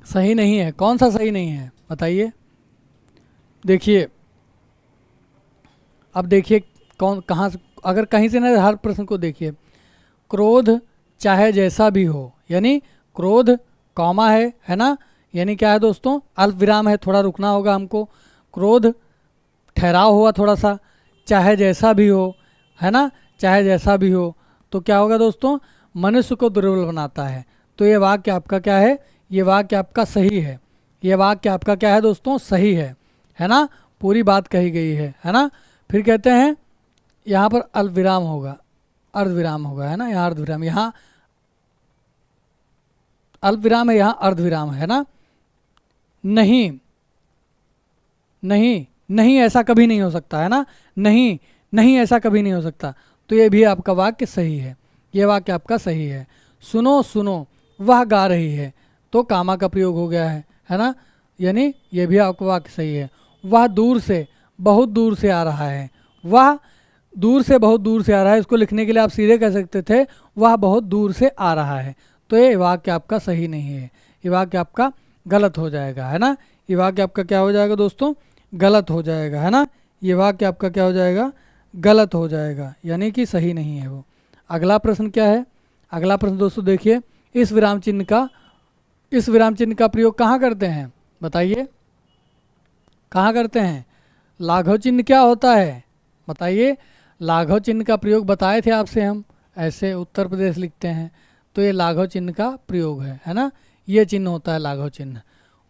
सही नहीं है, कौन सा सही नहीं है बताइए। देखिए, अब देखिए कौन कहाँ से, अगर कहीं से ना, हर प्रश्न को देखिए। क्रोध चाहे जैसा भी हो, यानी क्रोध कॉमा है ना, यानी क्या है दोस्तों? अल्प विराम है, थोड़ा रुकना होगा हमको। क्रोध ठहराव हुआ थोड़ा सा, चाहे जैसा भी हो, है ना, चाहे जैसा भी हो, तो क्या होगा दोस्तों? मनुष्य को दुर्बल बनाता है। तो ये वाक्य आपका क्या है? ये वाक्य आपका सही है। ये वाक्य आपका क्या है दोस्तों? सही है ना, पूरी बात कही गई है ना। फिर कहते हैं यहाँ पर अल्प विराम होगा, अर्धविराम होगा, है ना, यहाँ अर्धविराम, यहाँ अल्प विराम है, यहाँ अर्धविराम है ना। नहीं नहीं नहीं, ऐसा कभी नहीं हो सकता, है ना। नहीं नहीं, ऐसा कभी नहीं हो सकता। तो ये भी आपका वाक्य सही है, ये वाक्य आपका सही है। सुनो सुनो वह गा रही है, तो कामा का प्रयोग हो गया है ना, यानी ये भी आपका वाक्य सही है। वह दूर से बहुत दूर से आ रहा है, वह दूर से बहुत दूर से आ रहा है, इसको लिखने के लिए आप सीधे कह सकते थे वह बहुत दूर से आ रहा है। तो ये वाक्य आपका सही नहीं है, ये वाक्य आपका गलत हो जाएगा, है ना। ये वाक्य आपका क्या हो जाएगा दोस्तों? गलत हो जाएगा, है ना। ये वाक्य आपका क्या हो जाएगा? गलत हो जाएगा, यानी कि सही नहीं है वो। अगला प्रश्न क्या है? अगला प्रश्न दोस्तों देखिए, इस विराम चिन्ह का प्रयोग कहाँ करते हैं? बताइए, कहाँ करते हैं? लाघव चिन्ह क्या होता है बताइए। लाघव चिन्ह का प्रयोग बताए थे आपसे हम, ऐसे उत्तर प्रदेश लिखते हैं, तो ये लाघव चिन्ह का प्रयोग है ना। ये चिन्ह होता है लाघव चिन्ह।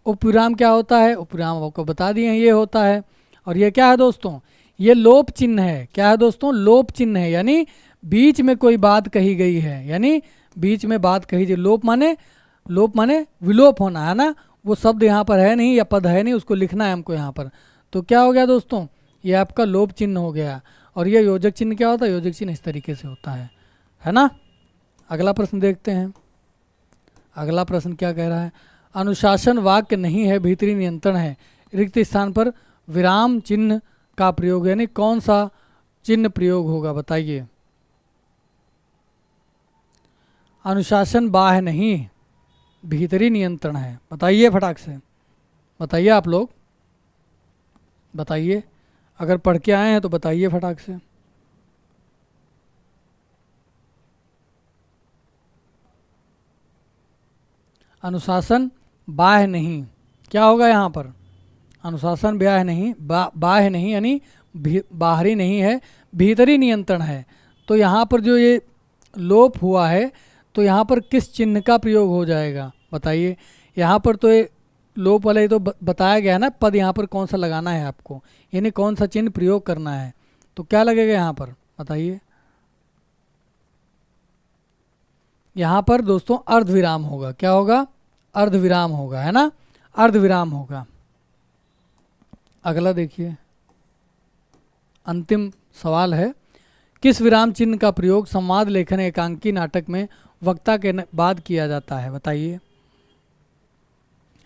उपविराम क्या होता है? उपविराम आपको बता दिए हैं, ये होता है। और ये क्या है दोस्तों? ये लोप चिन्ह है। क्या है दोस्तों? लोप चिन्ह है, यानी बीच में कोई बात कही गई है, यानी बीच में बात कही जाए। लोप माने विलोप होना, है ना। वो शब्द यहाँ पर है नहीं या पद है नहीं, उसको लिखना है हमको यहाँ पर। तो क्या हो गया दोस्तों? ये आपका लोप चिन्ह हो गया। और ये योजक चिन्ह क्या होता है? योजक चिन्ह इस तरीके से होता है ना। अगला प्रश्न देखते हैं। अगला प्रश्न क्या कह रहा है? अनुशासन वाक्य नहीं है, भीतरी नियंत्रण है, रिक्त स्थान पर विराम चिन्ह का प्रयोग, यानी कौन सा चिन्ह प्रयोग होगा? बताइए। अनुशासन बाह्य नहीं, भीतरी नियंत्रण है। बताइए फटाक से, बताइए आप लोग, बताइए। अगर पढ़ के आए हैं तो बताइए फटाक से। अनुशासन बाह्य नहीं, क्या होगा यहाँ पर, अनुशासन बाह्य नहीं, बाह्य नहीं यानी बाहरी नहीं है, भीतरी नियंत्रण है। तो यहाँ पर जो ये लोप हुआ है तो यहाँ पर किस चिन्ह का प्रयोग हो जाएगा बताइए। यहाँ पर तो ये लोप वाला ही तो बताया गया है ना, पद यहाँ पर कौन सा लगाना है आपको, यानी कौन सा चिन्ह प्रयोग करना है, तो क्या लगेगा यहाँ पर बताइए। यहाँ पर दोस्तों अर्धविराम होगा, क्या होगा, अर्धविराम होगा, है ना, अर्धविराम होगा। अगला देखिए, अंतिम सवाल है, किस विराम चिन्ह का प्रयोग संवाद लेखन एकांकी नाटक में वक्ता के बाद किया जाता है बताइए।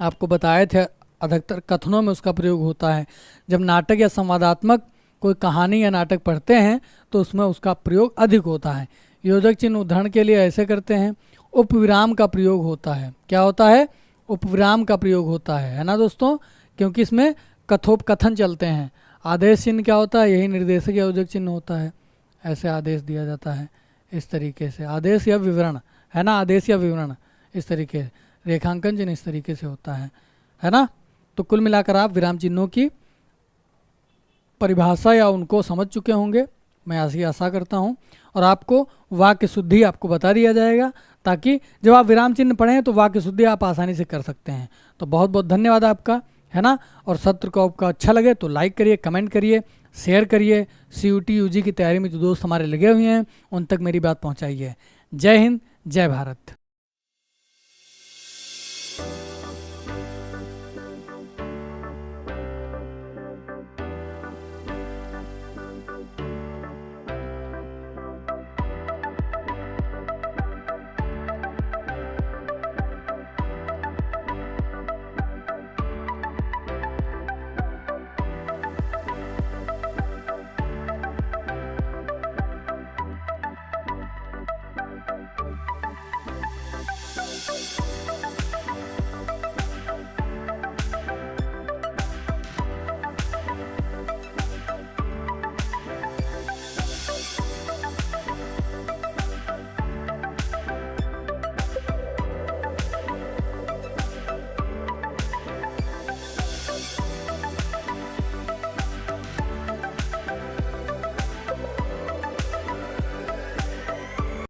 आपको बताए थे अधिकतर कथनों में उसका प्रयोग होता है। जब नाटक या संवादात्मक कोई कहानी या नाटक पढ़ते हैं तो उसमें उसका प्रयोग अधिक होता है। योजक चिन्ह उदाहरण के लिए ऐसे करते हैं, उपविराम का प्रयोग होता है, क्या होता है, उपविराम का प्रयोग होता है ना दोस्तों, क्योंकि इसमें कथोपकथन चलते हैं। आदेश चिन्ह क्या होता है, यही निर्देशक या योजक चिन्ह होता है, ऐसे आदेश दिया जाता है इस तरीके से, आदेश या विवरण, है ना, आदेश या विवरण इस तरीके, रेखांकन चिन्ह इस तरीके से होता है ना। तो कुल मिलाकर आप विराम चिन्हों की परिभाषा या उनको समझ चुके होंगे, मैं ऐसी आशा करता हूं, और आपको वाक्य शुद्धि आपको बता दिया जाएगा, ताकि जब आप विराम चिन्ह पढ़ें तो वाक्य शुद्धि आप आसानी से कर सकते हैं। तो बहुत बहुत धन्यवाद आपका, है ना। और सत्र को आपका अच्छा लगे तो लाइक करिए, कमेंट करिए, शेयर करिए। CUT UG की तैयारी में जो दोस्त हमारे लगे हुए हैं उन तक मेरी बात पहुंचाइए। जय हिंद, जय भारत।